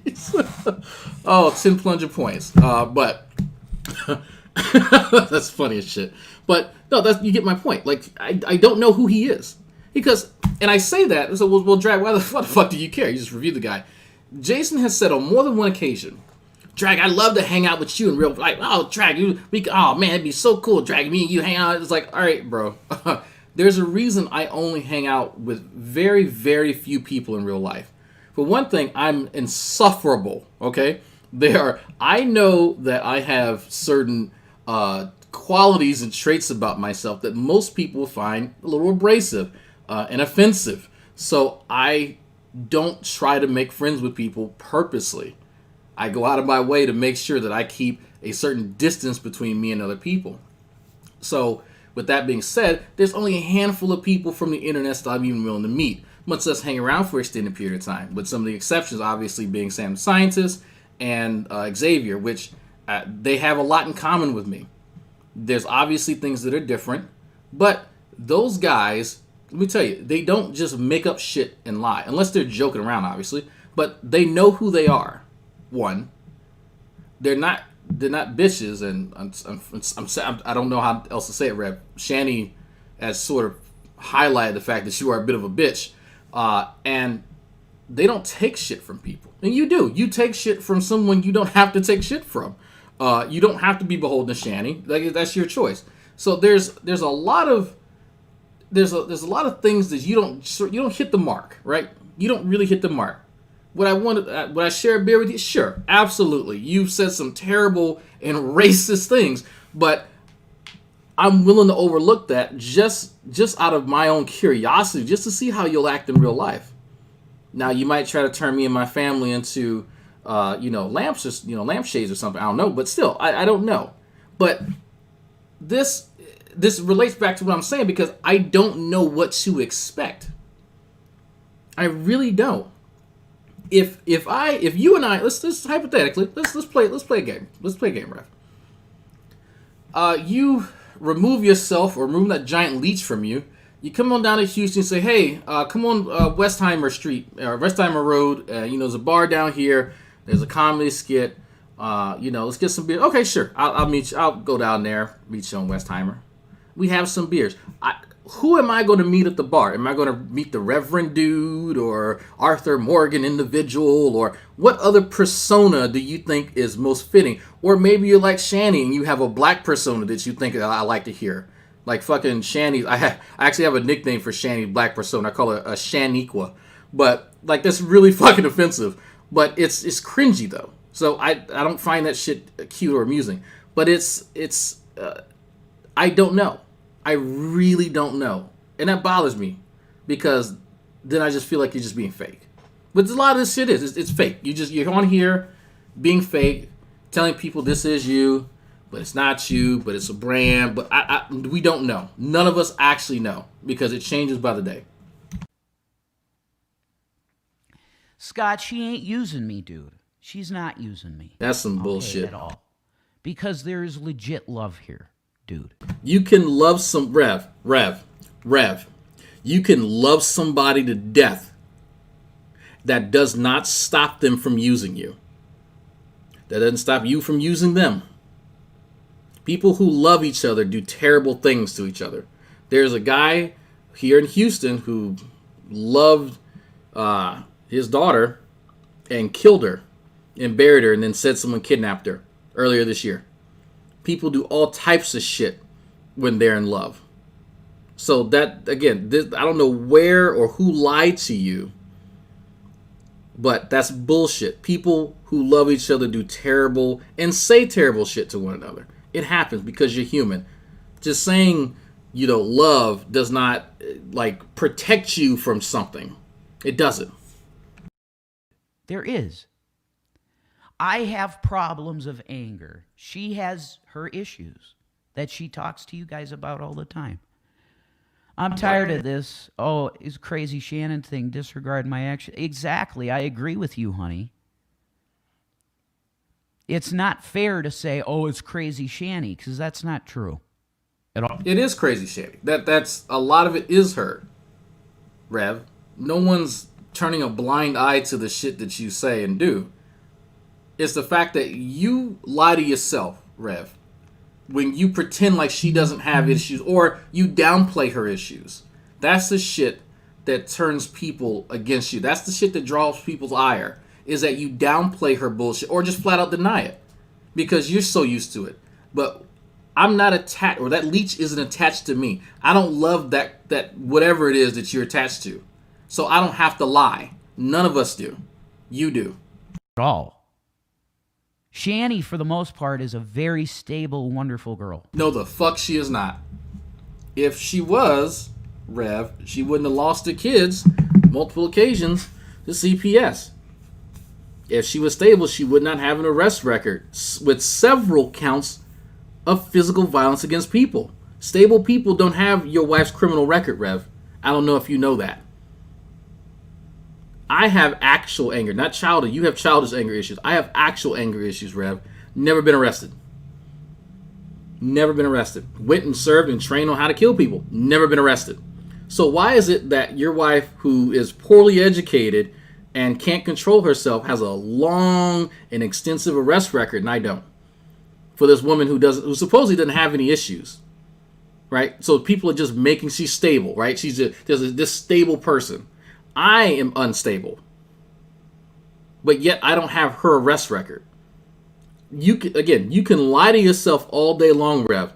10 plunger points. But that's funny as shit. But no, you get my point. Like, I don't know who he is. Because, and I say that, so we'll drag, what the fuck do you care? You just review the guy. Jason has said on more than one occasion, Drag, I'd love to hang out with you in real life. Oh, Drag, man, it'd be so cool, Drag, me and you hang out. It's like, all right, bro. There's a reason I only hang out with very, very few people in real life. For one thing, I'm insufferable, okay? I know that I have certain qualities and traits about myself that most people find a little abrasive and offensive. So I don't try to make friends with people purposely. I go out of my way to make sure that I keep a certain distance between me and other people. So with that being said, there's only a handful of people from the internet that I'm even willing to meet, much less hang around for an extended period of time, with some of the exceptions obviously being Sam the Scientist and Xavier, which they have a lot in common with me. There's obviously things that are different, but those guys, let me tell you, they don't just make up shit and lie, unless they're joking around, obviously, but they know who they are. One, they're not bitches, and I don't know how else to say it, Rev. Shanny has sort of highlighted the fact that you are a bit of a bitch, and they don't take shit from people. And you do. You take shit from someone you don't have to take shit from. You don't have to be beholden to Shanny. That's your choice. So there's a lot of things that you don't hit the mark, right? You don't really hit the mark. Would I share a beer with you? Sure, absolutely. You've said some terrible and racist things, but I'm willing to overlook that just out of my own curiosity, just to see how you'll act in real life. Now, you might try to turn me and my family into, lampshades or something. I don't know, but still, I don't know. But this relates back to what I'm saying, because I don't know what to expect. I really don't. If you and I, let's hypothetically, let's play a game. Let's play a game, Rev. You remove yourself or remove that giant leech from you. You come on down to Houston and say, hey, come on Westheimer Street, or Westheimer Road. There's a bar down here. There's a comedy skit. Let's get some beer. Okay, sure. I'll meet you. I'll go down there, meet you on Westheimer. We have some beers. Who am I going to meet at the bar? Am I going to meet the Reverend Dude or Arthur Morgan individual, or what other persona do you think is most fitting? Or maybe you're like Shanny and you have a black persona that you think I like to hear. Like fucking Shanny. I actually have a nickname for Shanny, black persona. I call it a Shaniqua. But like, that's really fucking offensive. But it's cringy though. So I don't find that shit cute or amusing. But I don't know. I really don't know. And that bothers me, because then I just feel like you're just being fake. But a lot of this shit it's fake. You're on here being fake, telling people this is you, but it's not you, but it's a brand. But we don't know. None of us actually know, because it changes by the day. Scott, she ain't using me, dude. She's not using me. That's some bullshit. At all. Because there is legit love here, dude. You can love some Rev. You can love somebody to death. That does not stop them from using you. That doesn't stop you from using them. People who love each other do terrible things to each other. There's a guy here in Houston who loved his daughter and killed her and buried her, and then said someone kidnapped her earlier this year. People do all types of shit when they're in love. So that, again, I don't know where or who lied to you, but that's bullshit. People who love each other do terrible and say terrible shit to one another. It happens because you're human. Just saying you don't love does not protect you from something. It doesn't. There is. I have problems of anger. She has her issues that she talks to you guys about all the time. I'm tired of this. Oh, it's crazy Shannon thing. Disregard my action. Exactly. I agree with you, honey. It's not fair to say, oh, it's crazy Shanny, because that's not true at all. It is crazy Shanny. That's a lot of it is her, Rev. No one's turning a blind eye to the shit that you say and do. It's the fact that you lie to yourself, Rev, when you pretend like she doesn't have issues, or you downplay her issues. That's the shit that turns people against you. That's the shit that draws people's ire, is that you downplay her bullshit or just flat out deny it because you're so used to it. But I'm not attached, or that leech isn't attached to me. I don't love that whatever it is that you're attached to. So I don't have to lie. None of us do. You do. At all. Shanny, for the most part, is a very stable, wonderful girl. No, the fuck she is not. If she was, Rev, she wouldn't have lost her kids multiple occasions to CPS. If she was stable, she would not have an arrest record with several counts of physical violence against people. Stable people don't have your wife's criminal record, Rev. I don't know if you know that. I have actual anger, not childish. You have childish anger issues. I have actual anger issues, Rev. Never been arrested. Never been arrested. Went and served and trained on how to kill people. Never been arrested. So why is it that your wife, who is poorly educated and can't control herself, has a long and extensive arrest record and I don't? For this woman who supposedly doesn't have any issues, right? So people are just making she's stable, right? She's this stable person. I am unstable. but yet I don't have her arrest record. You can lie to yourself all day long, Rev,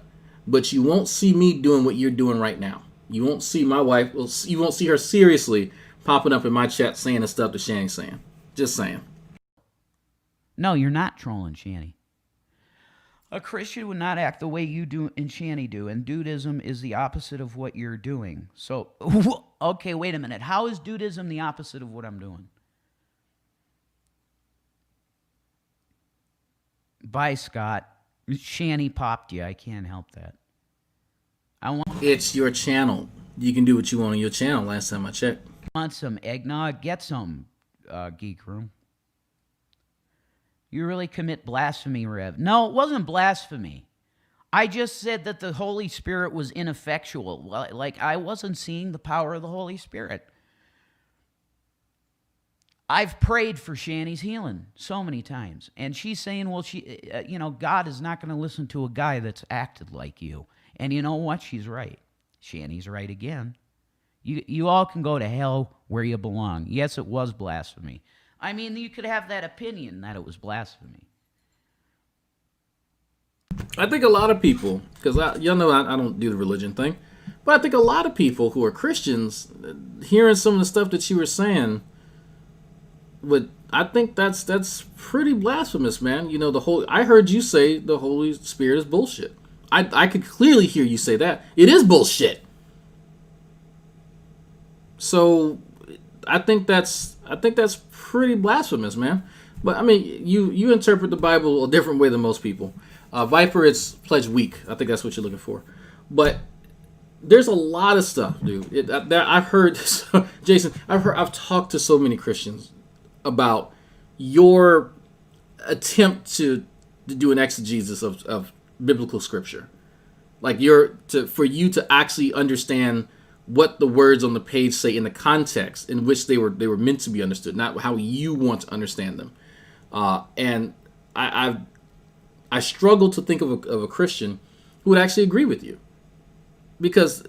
but you won't see me doing what you're doing right now. You won't see my wife. You won't see her seriously popping up in my chat saying the stuff that Shanny's saying. Just saying. No, you're not trolling Shanny. A Christian would not act the way you do and Shanny do, and dudism is the opposite of what you're doing. So, okay, wait a minute. How is dudism the opposite of what I'm doing? Bye, Scott. Shanny popped you. I can't help that. It's your channel. You can do what you want on your channel. Last time I checked. Want some eggnog? Get some, Geek Room. You really commit blasphemy, Rev. No, it wasn't blasphemy. I just said that the Holy Spirit was ineffectual. Like, I wasn't seeing the power of the Holy Spirit. I've prayed for Shanny's healing so many times. And she's saying, well, God is not going to listen to a guy that's acted like you. And you know what? She's right. Shanny's right again. You all can go to hell where you belong. Yes, it was blasphemy. I mean, you could have that opinion that it was blasphemy. I think a lot of people, because y'all know I don't do the religion thing, but I think a lot of people who are Christians, hearing some of the stuff that you were saying, I think that's pretty blasphemous, man. You know, I heard you say the Holy Spirit is bullshit. I could clearly hear you say that. It is bullshit. So I think that's pretty blasphemous, man. But I mean, you interpret the Bible a different way than most people. Viper, it's pledge weak. I think that's what you're looking for. But there's a lot of stuff, dude. I've heard, Jason. I've talked to so many Christians about your attempt to do an exegesis of biblical scripture, like for you to actually understand what the words on the page say in the context in which they were meant to be understood, not how you want to understand them. And I struggle to think of a Christian who would actually agree with you, because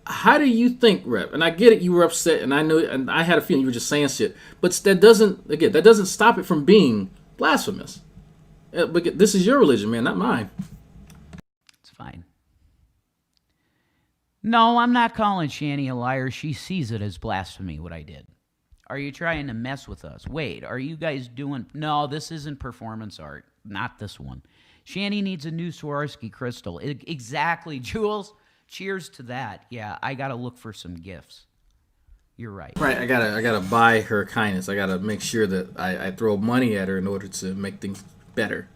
how do you think, Rep? And I get it, you were upset, and I know, and I had a feeling you were just saying shit, but that doesn't stop it from being blasphemous. But this is your religion, man, not mine. It's fine. No, I'm not calling Shanny a liar. She sees it as blasphemy, what I did. Are you trying to mess with us? Wait, are you guys doing... No, this isn't performance art. Not this one. Shanny needs a new Swarovski crystal. Exactly, Jules. Cheers to that. Yeah, I got to look for some gifts. You're right. Right, I gotta buy her kindness. I gotta make sure that I throw money at her in order to make things better.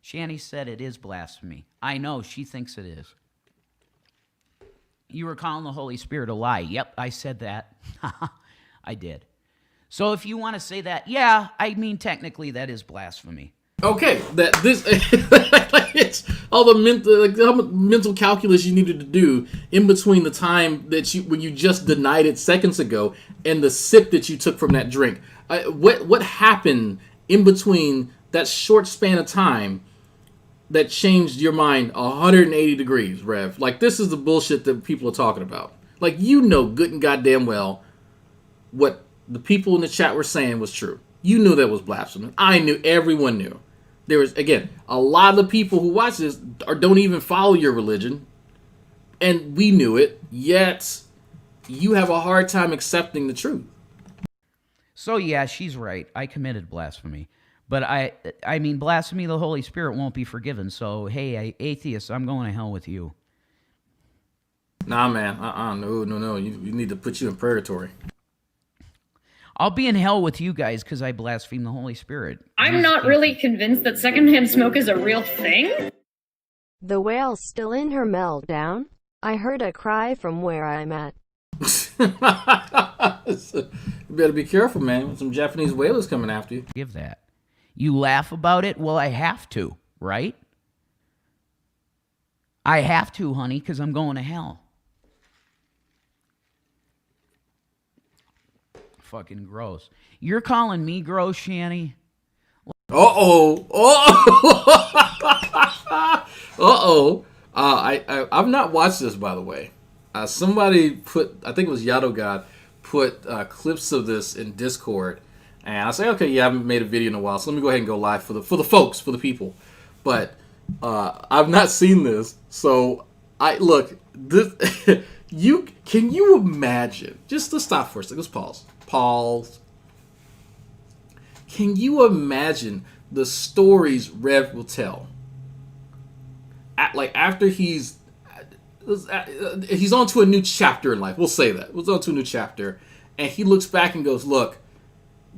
Shanny said it is blasphemy. I know, she thinks it is. You were calling the Holy Spirit a lie. Yep, I said that. I did. So if you want to say that, yeah, I mean, technically that is blasphemy. Okay, it's all the mental calculus you needed to do in between the time when you just denied it seconds ago and the sip that you took from that drink. What happened in between that short span of time that changed your mind 180 degrees, Rev? Like, this is the bullshit that people are talking about. Like, you know good and goddamn well what the people in the chat were saying was true. You knew that was blasphemy. I knew. Everyone knew. There was, again, a lot of the people who watch this don't even follow your religion, and we knew it, yet you have a hard time accepting the truth. So, yeah, she's right. I committed blasphemy. But I mean, blasphemy of the Holy Spirit won't be forgiven. So, hey, atheists, I'm going to hell with you. Nah, man. No. You need to put you in purgatory. I'll be in hell with you guys because I blaspheme the Holy Spirit. I'm not really convinced that secondhand smoke is a real thing. The whale's still in her meltdown. I heard a cry from where I'm at. You better be careful, man. Some Japanese whalers coming after you. Give that. You laugh about it? Well, I have to, right? I have to, honey, because I'm going to hell. Fucking gross. You're calling me gross, Shanny? I've not watched this, by the way. Somebody put, I think it was Yato God, put clips of this in Discord. And I say, okay, yeah, I haven't made a video in a while, so let me go ahead and go live for the folks, for the people. But I've not seen this, so this can you imagine? Just let's stop for a second. Let's pause. Pause. Can you imagine the stories Rev will tell? After he's on to a new chapter in life. We'll say that. He's on to a new chapter, and he looks back and goes, "Look,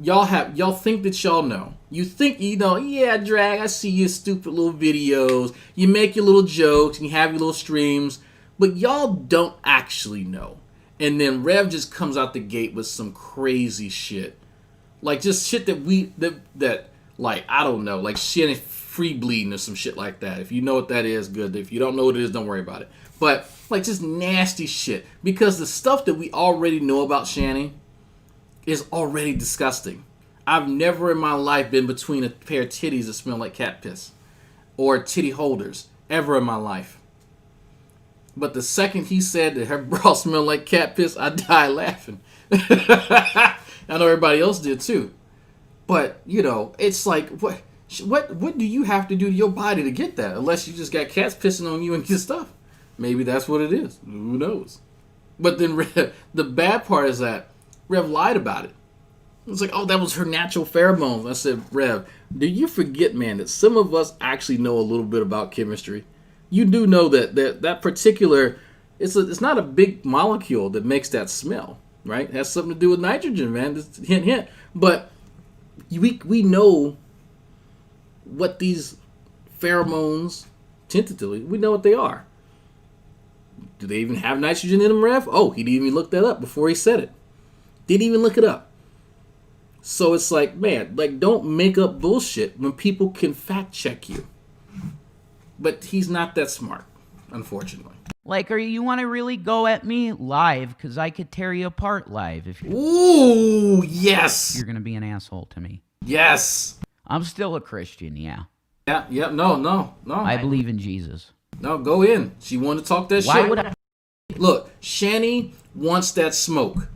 y'all think that y'all know. You think you know? Yeah, Drag. I see your stupid little videos. You make your little jokes and you have your little streams, but y'all don't actually know." And then Rev just comes out the gate with some crazy shit, like just shit that like I don't know, like Shanny free bleeding or some shit like that. If you know what that is, good. If you don't know what it is, don't worry about it. But like just nasty shit, because the stuff that we already know about Shanny is already disgusting. I've never in my life been between a pair of titties that smell like cat piss or titty holders ever in my life. But the second he said that her bra smelled like cat piss, I died laughing. I know everybody else did too. But, you know, it's like, what do you have to do to your body to get that? Unless you just got cats pissing on you and your stuff. Maybe that's what it is. Who knows? But then Rev, the bad part is that Rev lied about it. It's like, oh, that was her natural pheromones. I said, Rev, do you forget, man, that some of us actually know a little bit about chemistry? You do know that particular, it's not a big molecule that makes that smell, right? It has something to do with nitrogen, man. Just hint, hint. But we know what these pheromones, tentatively, we know what they are. Do they even have nitrogen in them, Rev? Oh, he didn't even look that up before he said it. Didn't even look it up. So it's like, man, like, don't make up bullshit when people can fact check you. But he's not that smart, unfortunately. Like, you want to really go at me live? Because I could tear you apart live. If you... Ooh, yes! You're going to be an asshole to me. Yes! I'm still a Christian, yeah. Yeah, no. I believe in Jesus. No, go in. She wanted to talk that shit. Why would I? Look, Shanny wants that smoke.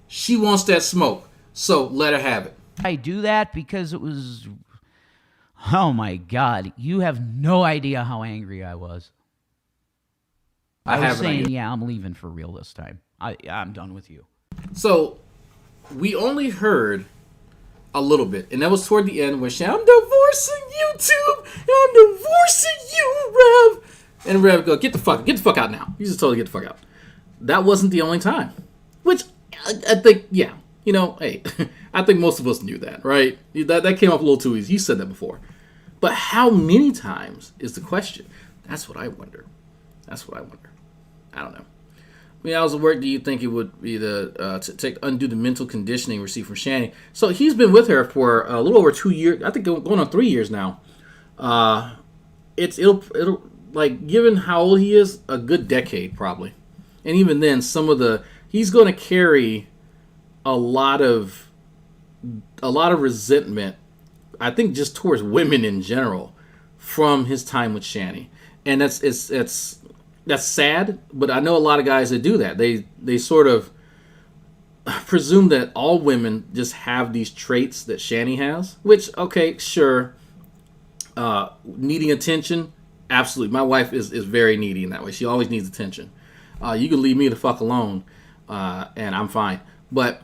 She wants that smoke. So let her have it. I do that because it was... Oh my God, you have no idea how angry I was. I was saying, yeah, I'm leaving for real this time. I'm done with you. So, we only heard a little bit, and that was toward the end when she, I'm divorcing YouTube, I'm divorcing you, Rev. And Rev go, get the fuck out now. You just told her to get the fuck out. That wasn't the only time. Which, I think, yeah, you know, hey, I think most of us knew that, right? That came up a little too easy. You said that before. But how many times is the question? That's what I wonder. I don't know. I mean, how was work do you think it would be to undo the mental conditioning received from Shanny? So he's been with her for a little over 2 years. I think going on 3 years now. It'll like, given how old he is, a good decade probably. And even then, he's going to carry a lot of resentment, I think, just towards women in general from his time with Shanny. And that's sad, but I know a lot of guys that do that. They sort of presume that all women just have these traits that Shanny has, which, okay, sure. Needing attention, absolutely. My wife is very needy in that way. She always needs attention. You can leave me the fuck alone, and I'm fine. But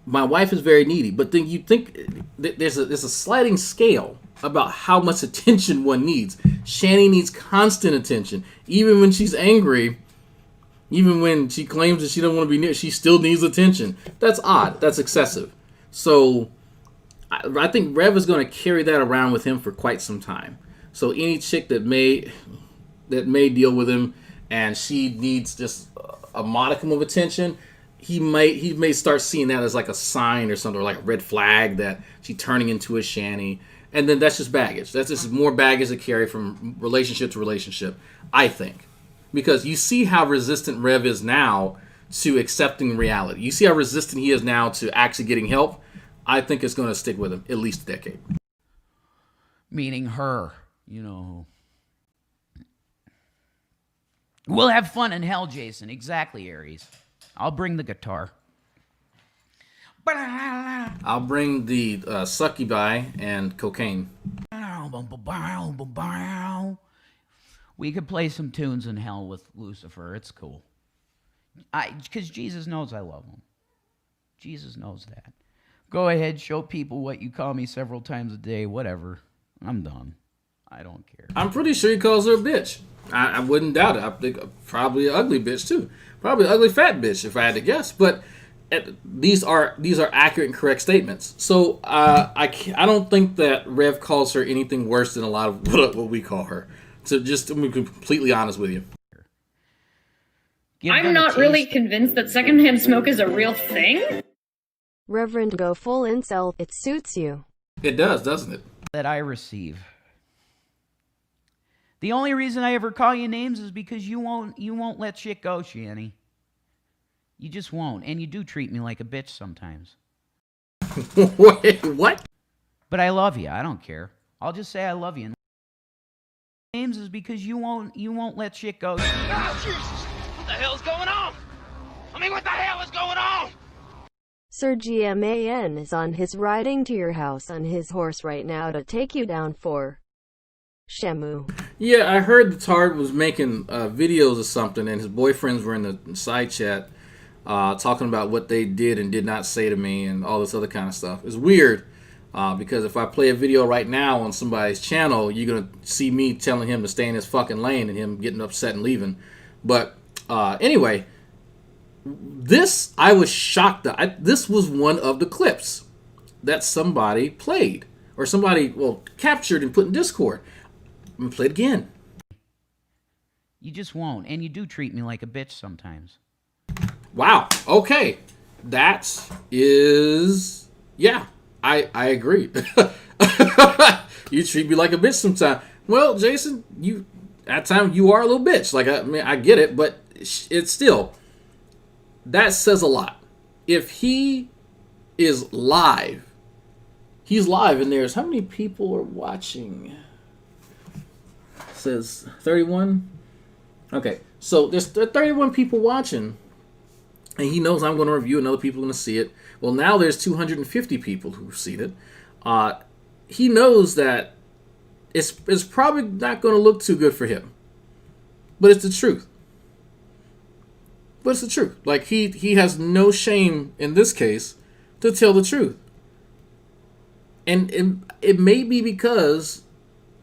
my wife is very needy. But then you think there's a sliding scale about how much attention one needs. Shanny needs constant attention. Even when she's angry, even when she claims that she doesn't want to be near, she still needs attention. That's odd. That's excessive. So I think Rev is going to carry that around with him for quite some time. So any chick that may deal with him and she needs just a modicum of attention, he may start seeing that as like a sign or something, or like a red flag that she's turning into a Shanny. And then that's just baggage. That's just more baggage to carry from relationship to relationship, I think. Because you see how resistant Rev is now to accepting reality. You see how resistant he is now to actually getting help. I think it's going to stick with him at least a decade. Meaning her, you know. We'll have fun in hell, Jason. Exactly, Aries. I'll bring the guitar. I'll bring the succubi and cocaine. We could play some tunes in hell with Lucifer. It's cool. Because Jesus knows I love him. Jesus knows that. Go ahead, show people what you call me several times a day, whatever. I'm done. I don't care. I'm pretty sure he calls her a bitch. I wouldn't doubt it. I think probably an ugly bitch too. Probably an ugly fat bitch if I had to guess. But these are accurate and correct statements. So I don't think that Rev calls her anything worse than a lot of what we call her. So just to be completely honest with you. I'm not really convinced that secondhand smoke is a real thing. Reverend, go full incel. It suits you. It does, doesn't it? That I receive. The only reason I ever call you names is because you won't let shit go, Shanny. You just won't, and you do treat me like a bitch sometimes. Wait, what? But I love you. I don't care. I'll just say I love you. Names is because you won't let shit go. Oh, Jesus! What the hell's going on? I mean, what the hell is going on? Sir GMAN is on his riding to your house on his horse right now to take you down for Shamu. Yeah, I heard the Tard was making videos or something, and his boyfriends were in the side chat talking about what they did and did not say to me and all this other kind of stuff. It's weird because if I play a video right now on somebody's channel, you're going to see me telling him to stay in his fucking lane and him getting upset and leaving. But anyway, this, I was shocked that this was one of the clips that somebody played or somebody, captured and put in Discord. I'm going to play it again. You just won't, and you do treat me like a bitch sometimes. Wow. Okay. That is... Yeah, I agree. You treat me like a bitch sometimes. Well, Jason, at times you are a little bitch. Like, I mean, I get it, but it's still... That says a lot. If he is live, he's live, and there's... How many people are watching? It says 31. Okay, so there's 31 people watching, and he knows I'm going to review, and other people are going to see it. Well, now there's 250 people who've seen it. He knows that it's probably not going to look too good for him, but it's the truth. But it's the truth. Like, he has no shame in this case to tell the truth. And it may be because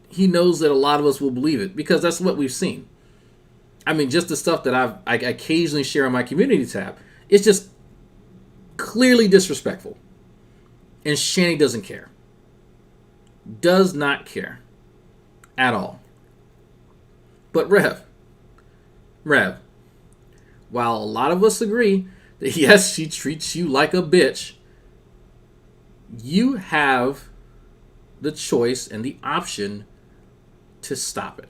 he knows that a lot of us will believe it, because that's what we've seen. I mean, just the stuff that I occasionally share on my community tab, it's just clearly disrespectful. And Shanny doesn't care. Does not care. At all. But Rev, while a lot of us agree that yes, she treats you like a bitch, you have the choice and the option to stop it.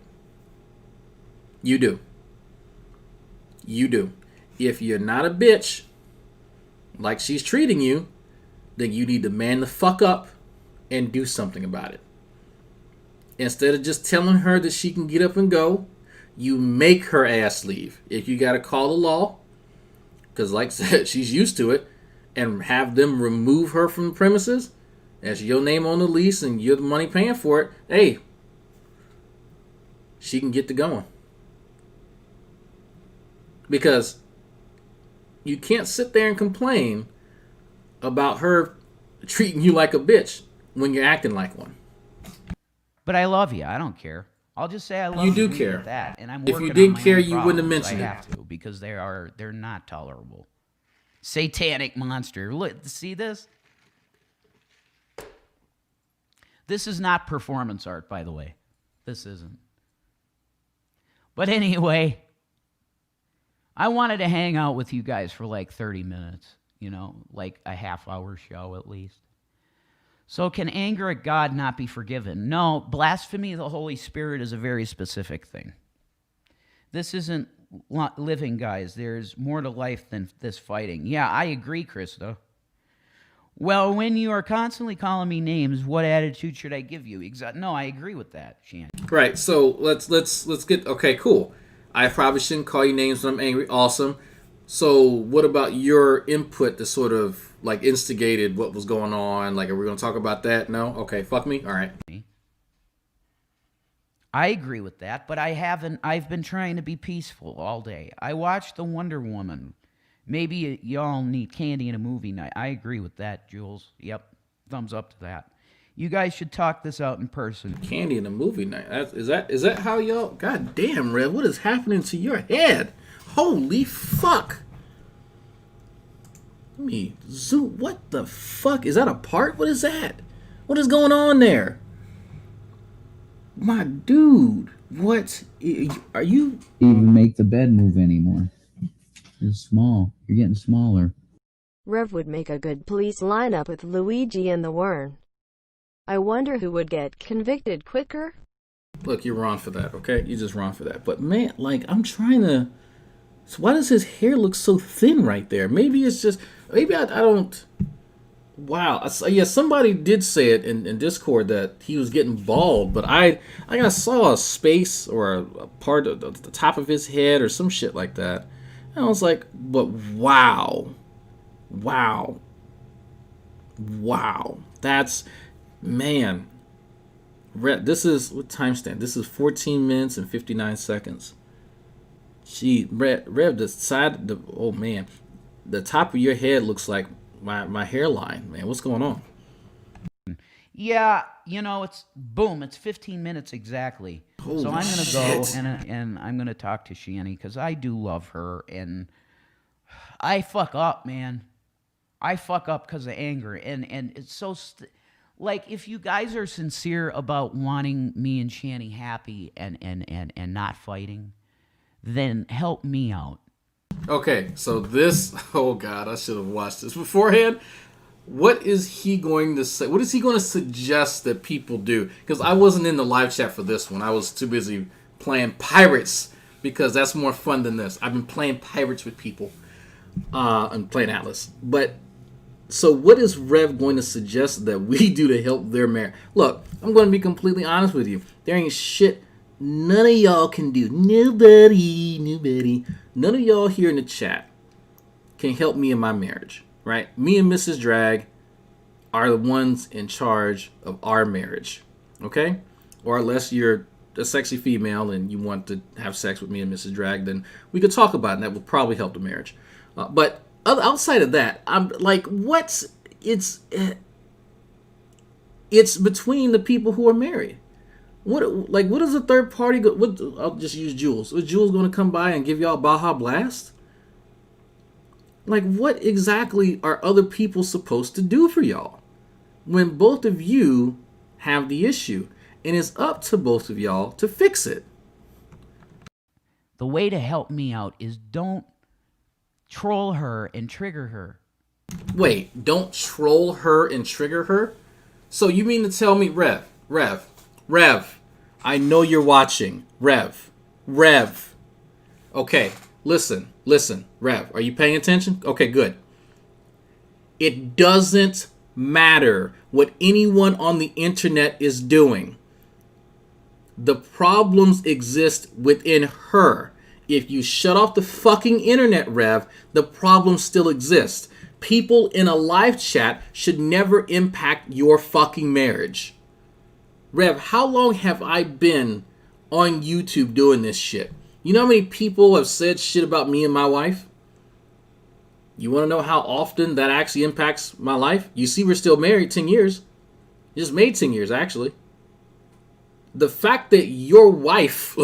You do. You do. If you're not a bitch, like she's treating you, then you need to man the fuck up and do something about it. Instead of just telling her that she can get up and go, you make her ass leave. If you got to call the law, because like I said, she's used to it, and have them remove her from the premises, that's your name on the lease and you're the money paying for it, hey, she can get to going. Because you can't sit there and complain about her treating you like a bitch when you're acting like one. But I love you. I don't care. I'll just say I love you. You do care. That, and I'm if working you didn't on my care, own you wouldn't have problems. mentioned I it. have to, because they're not tolerable. Satanic monster. Look, see this? This is not performance art, by the way. This isn't. But anyway, I wanted to hang out with you guys for like 30 minutes, like a half-hour show at least. So can anger at God not be forgiven? No, blasphemy of the Holy Spirit is a very specific thing. This isn't living, guys. There's more to life than this fighting. Yeah, I agree, Krista. Well, when you are constantly calling me names, what attitude should I give you? No, I agree with that, Shanny. Right, so let's get... Okay, cool. I probably shouldn't call you names when I'm angry. Awesome. So what about your input to sort of like instigated what was going on. Like, are we gonna talk about that? No. Okay. Fuck me. All right. I agree with that, but I've been trying to be peaceful all day. I watched the Wonder Woman. Maybe y'all need candy in a movie night. I agree with that, Jules. Yep. Thumbs up to that. You guys should talk this out in person. Candy in a movie night. Is that how y'all? God damn, Rev, what is happening to your head? Holy fuck! Let me zoom. What the fuck is that? A part? What is that? What is going on there? My dude, what are you? Even make the bed move anymore. It's small. You're getting smaller. Rev would make a good police lineup with Luigi and the Worm. I wonder who would get convicted quicker. Look, you're wrong for that, okay? You're just wrong for that. But man, like, I'm trying to... So why does his hair look so thin right there? Maybe it's just... Maybe I don't... Wow. Yeah, somebody did say it in Discord that he was getting bald, but I saw a space or a part of the top of his head or some shit like that. And I was like, but wow. Wow. Wow. That's... Man, this is what timestamp? This is 14 minutes and 59 seconds. Gee, Rev, the side, oh man, the top of your head looks like my hairline. Man, what's going on? Yeah, you know, it's 15 minutes exactly. Holy so I'm gonna shit. go and I'm gonna talk to Shanny because I do love her and I fuck up, man. I fuck up because of anger and it's so. Like, if you guys are sincere about wanting me and Shanny happy and not fighting, then help me out. Okay, so this... Oh, God, I should have watched this beforehand. What is he going to say? What is he going to suggest that people do? Because I wasn't in the live chat for this one. I was too busy playing Pirates because that's more fun than this. I've been playing Pirates with people and playing Atlas. But... So what is Rev going to suggest that we do to help their marriage? Look, I'm going to be completely honest with you. There ain't shit none of y'all can do. Nobody. None of y'all here in the chat can help me in my marriage, right? Me and Mrs. Drag are the ones in charge of our marriage, okay? Or unless you're a sexy female and you want to have sex with me and Mrs. Drag, then we could talk about it and that would probably help the marriage. But outside of that, I'm like, it's between the people who are married. What is a third party? I'll just use Jules. Is Jules going to come by and give y'all Baja Blast? Like, what exactly are other people supposed to do for y'all when both of you have the issue and it's up to both of y'all to fix it? The way to help me out is don't troll her and trigger her. Wait, don't troll her and trigger her? So you mean to tell me, Rev, I know you're watching. Rev. Okay, listen, Rev, are you paying attention? Okay, good. It doesn't matter what anyone on the internet is doing. The problems exist within her. If you shut off the fucking internet, Rev, the problems still exist. People in a live chat should never impact your fucking marriage. Rev, how long have I been on YouTube doing this shit? You know how many people have said shit about me and my wife? You want to know how often that actually impacts my life? You see, we're still married 10 years. Just made 10 years, actually. The fact that your wife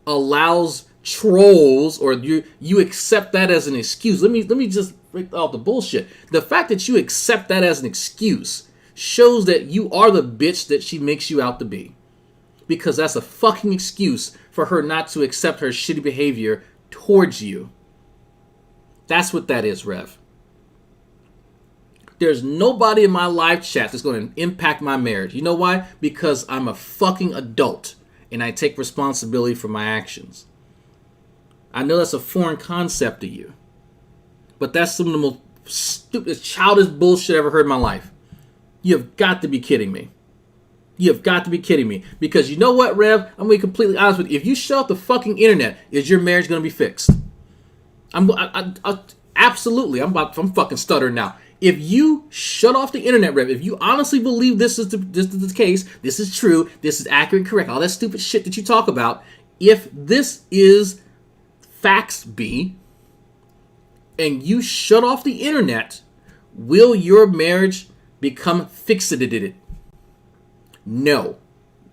allows trolls, or you accept that as an excuse. Let me just break out the bullshit. The fact that you accept that as an excuse shows that you are the bitch that she makes you out to be. Because that's a fucking excuse for her not to accept her shitty behavior towards you. That's what that is, Rev. There's nobody in my live chat that's going to impact my marriage. You know why? Because I'm a fucking adult and I take responsibility for my actions. I know that's a foreign concept to you, but that's some of the most stupid, childish bullshit I ever heard in my life. You have got to be kidding me. You have got to be kidding me. Because you know what, Rev? I'm going to be completely honest with you. If you shut off the fucking internet, is your marriage going to be fixed? Absolutely. I'm fucking stuttering now. If you shut off the internet, Rev, if you honestly believe this is the case, this is true, this is accurate and correct, all that stupid shit that you talk about, if this is facts B, and you shut off the internet, will your marriage become fixated? No.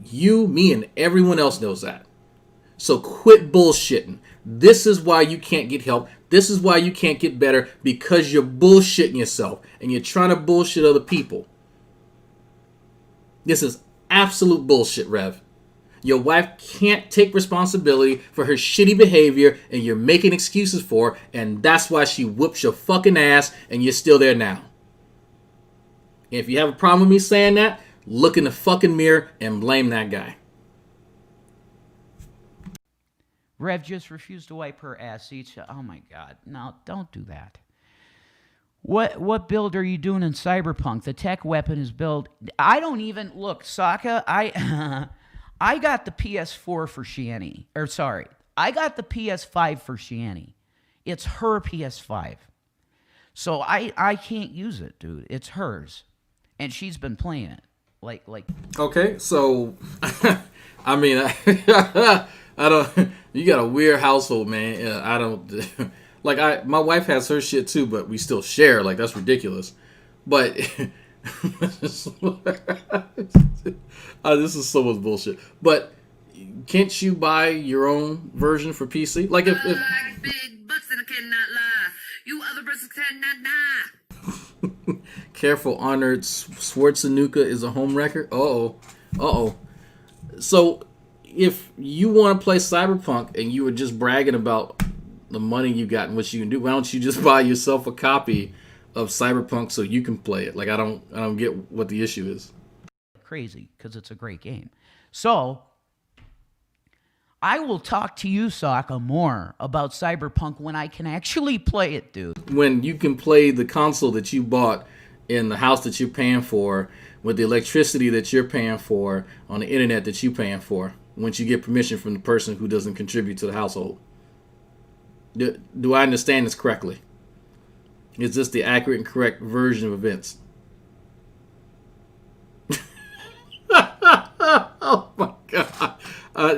You, me, and everyone else knows that. So quit bullshitting. This is why you can't get help. This is why you can't get better, because you're bullshitting yourself and you're trying to bullshit other people. This is absolute bullshit, Rev. Your wife can't take responsibility for her shitty behavior and you're making excuses for her, and that's why she whoops your fucking ass and you're still there now. And if you have a problem with me saying that, look in the fucking mirror and blame that guy. Rev just refused to wipe her ass each. Oh my God. No, don't do that. What build are you doing in Cyberpunk? The tech weapon is built. I don't even look, Sokka, I got the PS4 for Shanny. Or sorry, I got the PS5 for Shanny. It's her PS5. So I can't use it, dude. It's hers. And she's been playing it. Like Okay, so I mean, I don't. You got a weird household, man. I don't like. My wife has her shit too, but we still share. Like, that's ridiculous. But this is so much bullshit. But can't you buy your own version for PC? Like if big bucks and I cannot lie. You other persons cannot die. Careful, Honored Schwarzenegger is a home wrecker. Uh-oh. So, if you want to play Cyberpunk and you were just bragging about the money you got and what you can do, why don't you just buy yourself a copy of Cyberpunk so you can play it? Like, I don't get what the issue is. Crazy, because it's a great game. So, I will talk to you, Sokka, more about Cyberpunk when I can actually play it, dude. When you can play the console that you bought in the house that you're paying for, with the electricity that you're paying for, on the internet that you're paying for, once you get permission from the person who doesn't contribute to the household. Do I understand this correctly? Is this the accurate and correct version of events? Oh my God.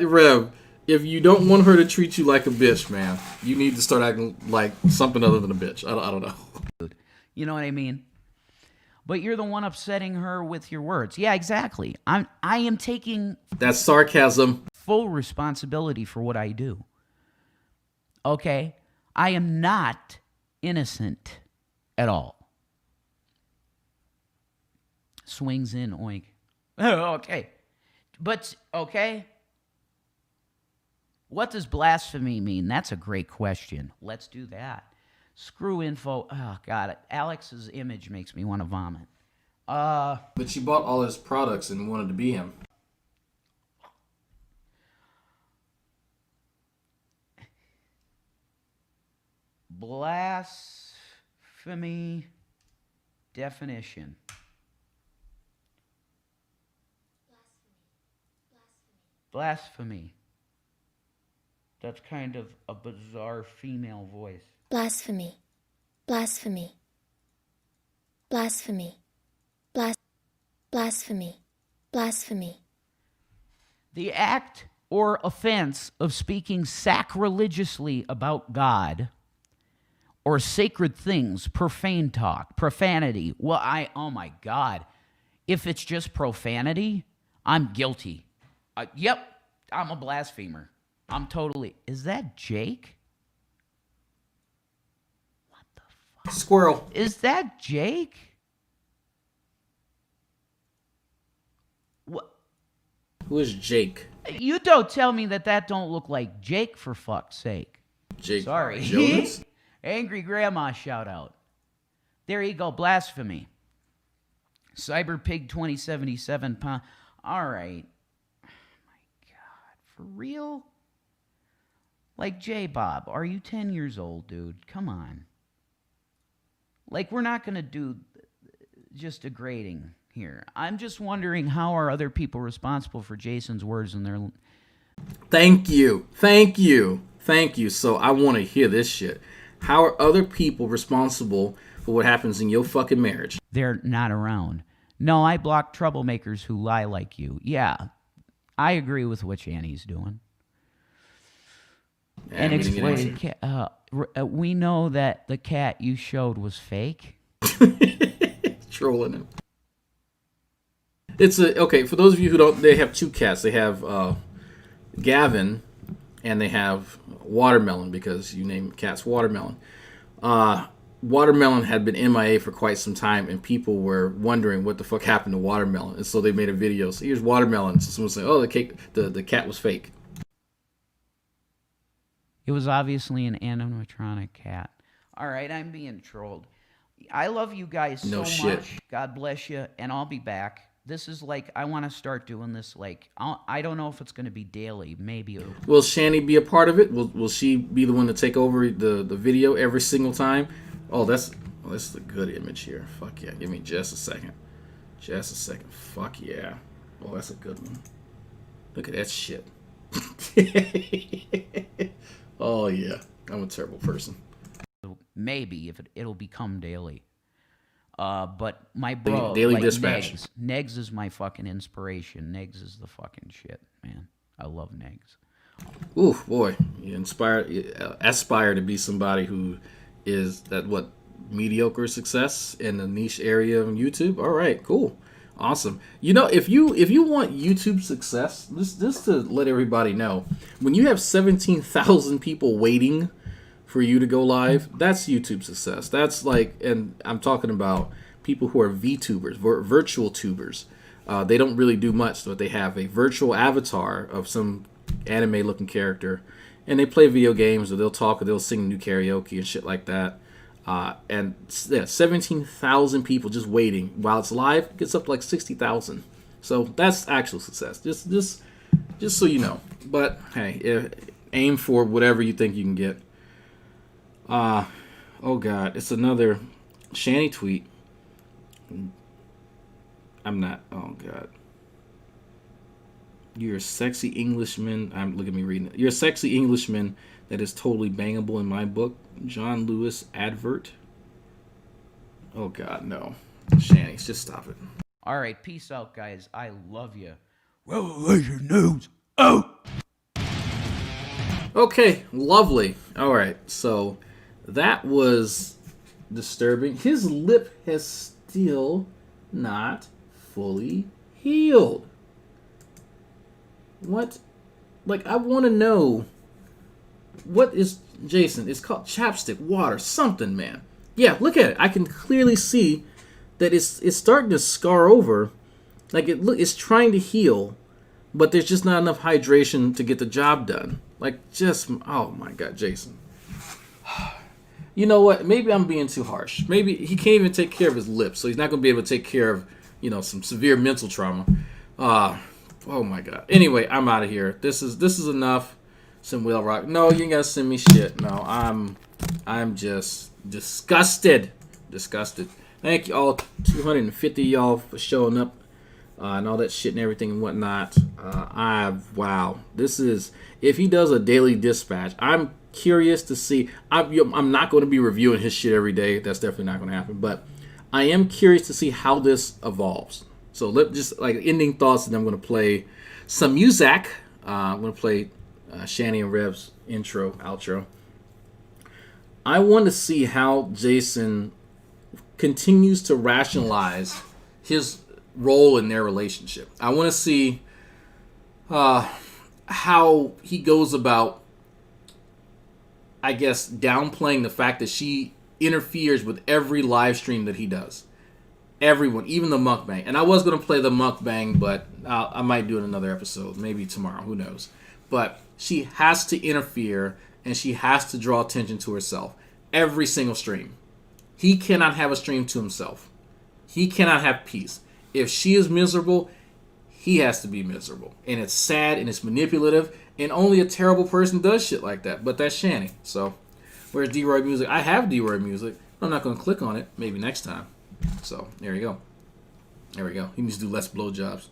Rev, if you don't want her to treat you like a bitch, man, you need to start acting like something other than a bitch. I don't know. You know what I mean? But you're the one upsetting her with your words. Yeah, exactly. I am taking... That's sarcasm. ...full responsibility for what I do. Okay? I am not innocent at all. Swings in, oink. Okay. But, okay. What does blasphemy mean? That's a great question. Let's do that. Screw info. Oh, God. Alex's image makes me want to vomit. But she bought all his products and wanted to be him. Blasphemy definition. Blasphemy. That's kind of a bizarre female voice. Blasphemy. Blasphemy. Blasphemy. Blasphemy. Blasphemy. The act or offense of speaking sacrilegiously about God or sacred things, profane talk, profanity. Well, oh my God. If it's just profanity, I'm guilty. Yep, I'm a blasphemer. I'm totally... Is that Jake? What the fuck? Squirrel. Is that Jake? What? Who is Jake? You don't tell me that don't look like Jake, for fuck's sake. Jake. Sorry. Jonas? Angry Grandma shout out. There you go, blasphemy. Cyberpig 2077 pound. All right. Oh my God. For real? Like, J-Bob, are you 10 years old, dude? Come on. Like, we're not going to do just a grading here. I'm just wondering, how are other people responsible for Jason's words and their... Thank you. Thank you. Thank you. So I want to hear this shit. How are other people responsible for what happens in your fucking marriage. They're not around. No, I block troublemakers who lie like you. Yeah, I agree with what Shanny's doing. And exploited cat. We know that the cat you showed was fake. Trolling him. It's okay, for those of you who don't, they have two cats. They have Gavin and they have Watermelon, because you name cats Watermelon. Watermelon had been MIA for quite some time, and people were wondering what the fuck happened to Watermelon, and so they made a video. So here's Watermelon. So someone said, "Oh, the cat was fake." It was obviously an animatronic cat. All right, I'm being trolled. I love you guys so much. God bless you, and I'll be back. This is like, I want to start doing this, like, I don't know if it's going to be daily. Maybe it'll... Will Shanny be a part of it? Will she be the one to take over the video every single time? Oh, that's a good image here. Fuck yeah. Give me just a second. Just a second. Fuck yeah. Oh, that's a good one. Look at that shit. Oh, yeah. I'm a terrible person. Maybe, if it'll become daily. But my bro, Daily like Dispatch. Negs is my fucking inspiration. Negs is the fucking shit, man. I love Negs. Ooh, boy. You aspire to be somebody who is that mediocre success in the niche area of YouTube. All right, cool. Awesome. You know, if you want YouTube success, just to let everybody know, when you have 17,000 people waiting for you to go live, that's YouTube success. That's like, and I'm talking about people who are VTubers, virtual tubers. They don't really do much, but they have a virtual avatar of some anime-looking character, and they play video games, or they'll talk, or they'll sing new karaoke and shit like that. And yeah, 17,000 people just waiting while it's live. It gets up to like 60,000. So that's actual success. Just so you know. But hey, aim for whatever you think you can get. Oh god, it's another Shanny tweet. I'm not. Oh god. You're a sexy Englishman. Look at me reading it. You're a sexy Englishman that is totally bangable in my book. John Lewis advert. Oh god, no. Shanny, just stop it. All right, peace out, guys. I love you. Revelation News out. Okay, lovely. All right, so that was disturbing. His lip has still not fully healed. What? Like, I want to know, what is, Jason, it's called chapstick, water, something, man. Yeah, look at it. I can clearly see that it's starting to scar over. Like, it's trying to heal, but there's just not enough hydration to get the job done. Like, just, oh my god, Jason. You know what? Maybe I'm being too harsh. Maybe he can't even take care of his lips, so he's not going to be able to take care of, some severe mental trauma. Oh my god. Anyway, I'm out of here. This is enough. Some whale rock. No, you ain't gotta send me shit. No, I'm just disgusted. Disgusted. Thank you all, 250 y'all, for showing up and all that shit and everything and whatnot. Wow. This is, if he does a daily dispatch, I'm curious to see. I'm not going to be reviewing his shit every day. That's definitely not going to happen. But I am curious to see how this evolves. So let just like ending thoughts, and I'm going to play some music. I'm going to play Shanny and Rev's intro, outro. I want to see how Jason continues to rationalize his role in their relationship. I want to see how he goes about, I guess, downplaying the fact that she interferes with every live stream that he does. Everyone, even the mukbang. And I was going to play the mukbang, but I might do it in another episode. Maybe tomorrow. Who knows? But she has to interfere, and she has to draw attention to herself. Every single stream. He cannot have a stream to himself. He cannot have peace. If she is miserable, he has to be miserable. And it's sad, and it's manipulative, and only a terrible person does shit like that. But that's Shanny. So, where's D-Roy music? I have D-Roy music. I'm not going to click on it. Maybe next time. So, there you go. There we go. He needs to do less blowjobs.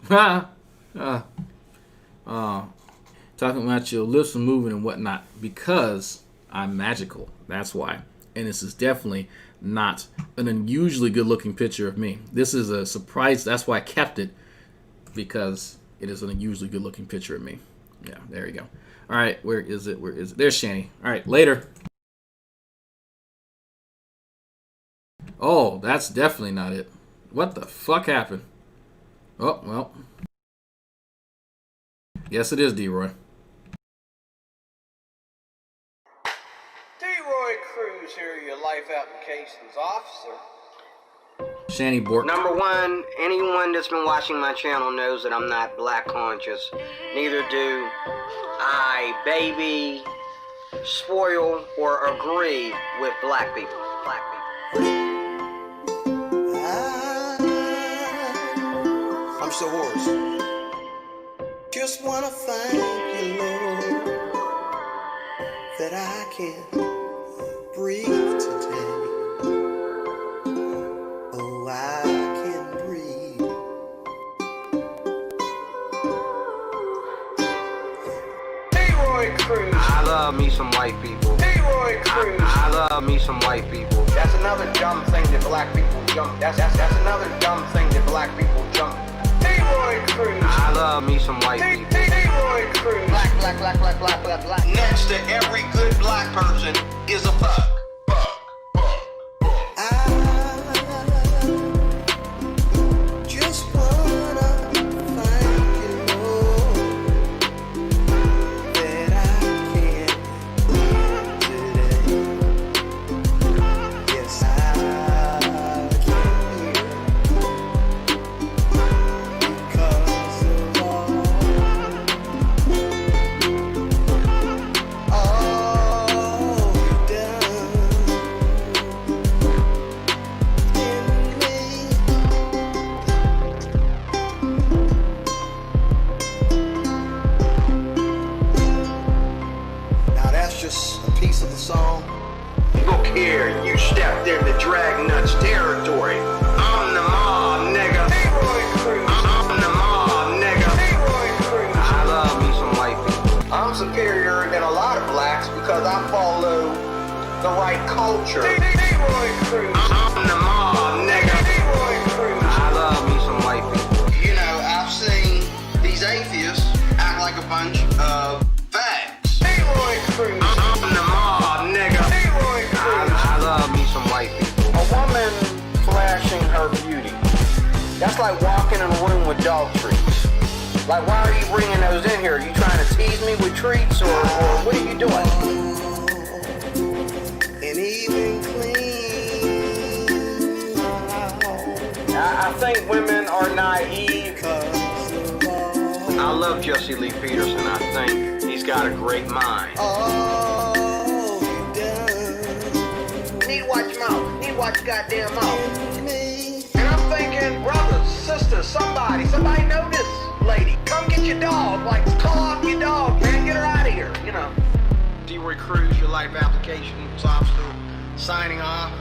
Talking about your lips are moving and whatnot. Because I'm magical. That's why. And this is definitely not an unusually good-looking picture of me. This is a surprise. That's why I kept it, because it is an unusually good-looking picture of me. Yeah, there you go. All right, where is it? Where is it? There's Shanny. All right, later. Oh, that's definitely not it. What the fuck happened? Oh, well. Yes, it is D-Roy. D-Roy Cruz here, your life applications officer. Shanny Bork. Number one, anyone that's been watching my channel knows that I'm not black conscious. Neither do I baby, spoil, or agree with black people. Black people. I'm so hoarse. Just wanna thank you, Lord, that I can breathe today. Oh, I can breathe. D-Roy Cruz. I love me some white people. D-Roy Cruz. I love me some white people. That's another dumb thing that black people jump. That's another dumb thing that black people jump. D-Roy Cruz. I love me some white people. D-Roy Cruz. Black, black, black, black, black, black, black. Next to every good black person is a bug. Just wanna thank you, Lord, that I can breathe today. Yes, I can hear because of all you've Now that's just a piece of the song. Look here, you stepped into Dragnauct's territory. I'm the mob, nigga. I'm the mob, nigga. I love me some white people. I'm superior than a lot of blacks because I follow the right culture. I'm the mob, nigga. I love me some white people. You know, I've seen these atheists act like a bunch of fags. I'm the mob, nigga. I love me some white people. A woman flashing her beauty. That's like walking in a room with dog treats. Like, why are you bringing those in here? Are you trying to tease me with treats, or what are you doing? And even clean. I think women are naive. I love Jesse Lee Peterson. I think he's got a great mind. Need to watch your mouth. Need to watch your goddamn mouth. And I'm thinking, brothers, sisters, somebody know this lady. Come get your dog. Like, call off your dog, man. Get her out of here, you know. D-Roy Cruz, your life application officer, signing off.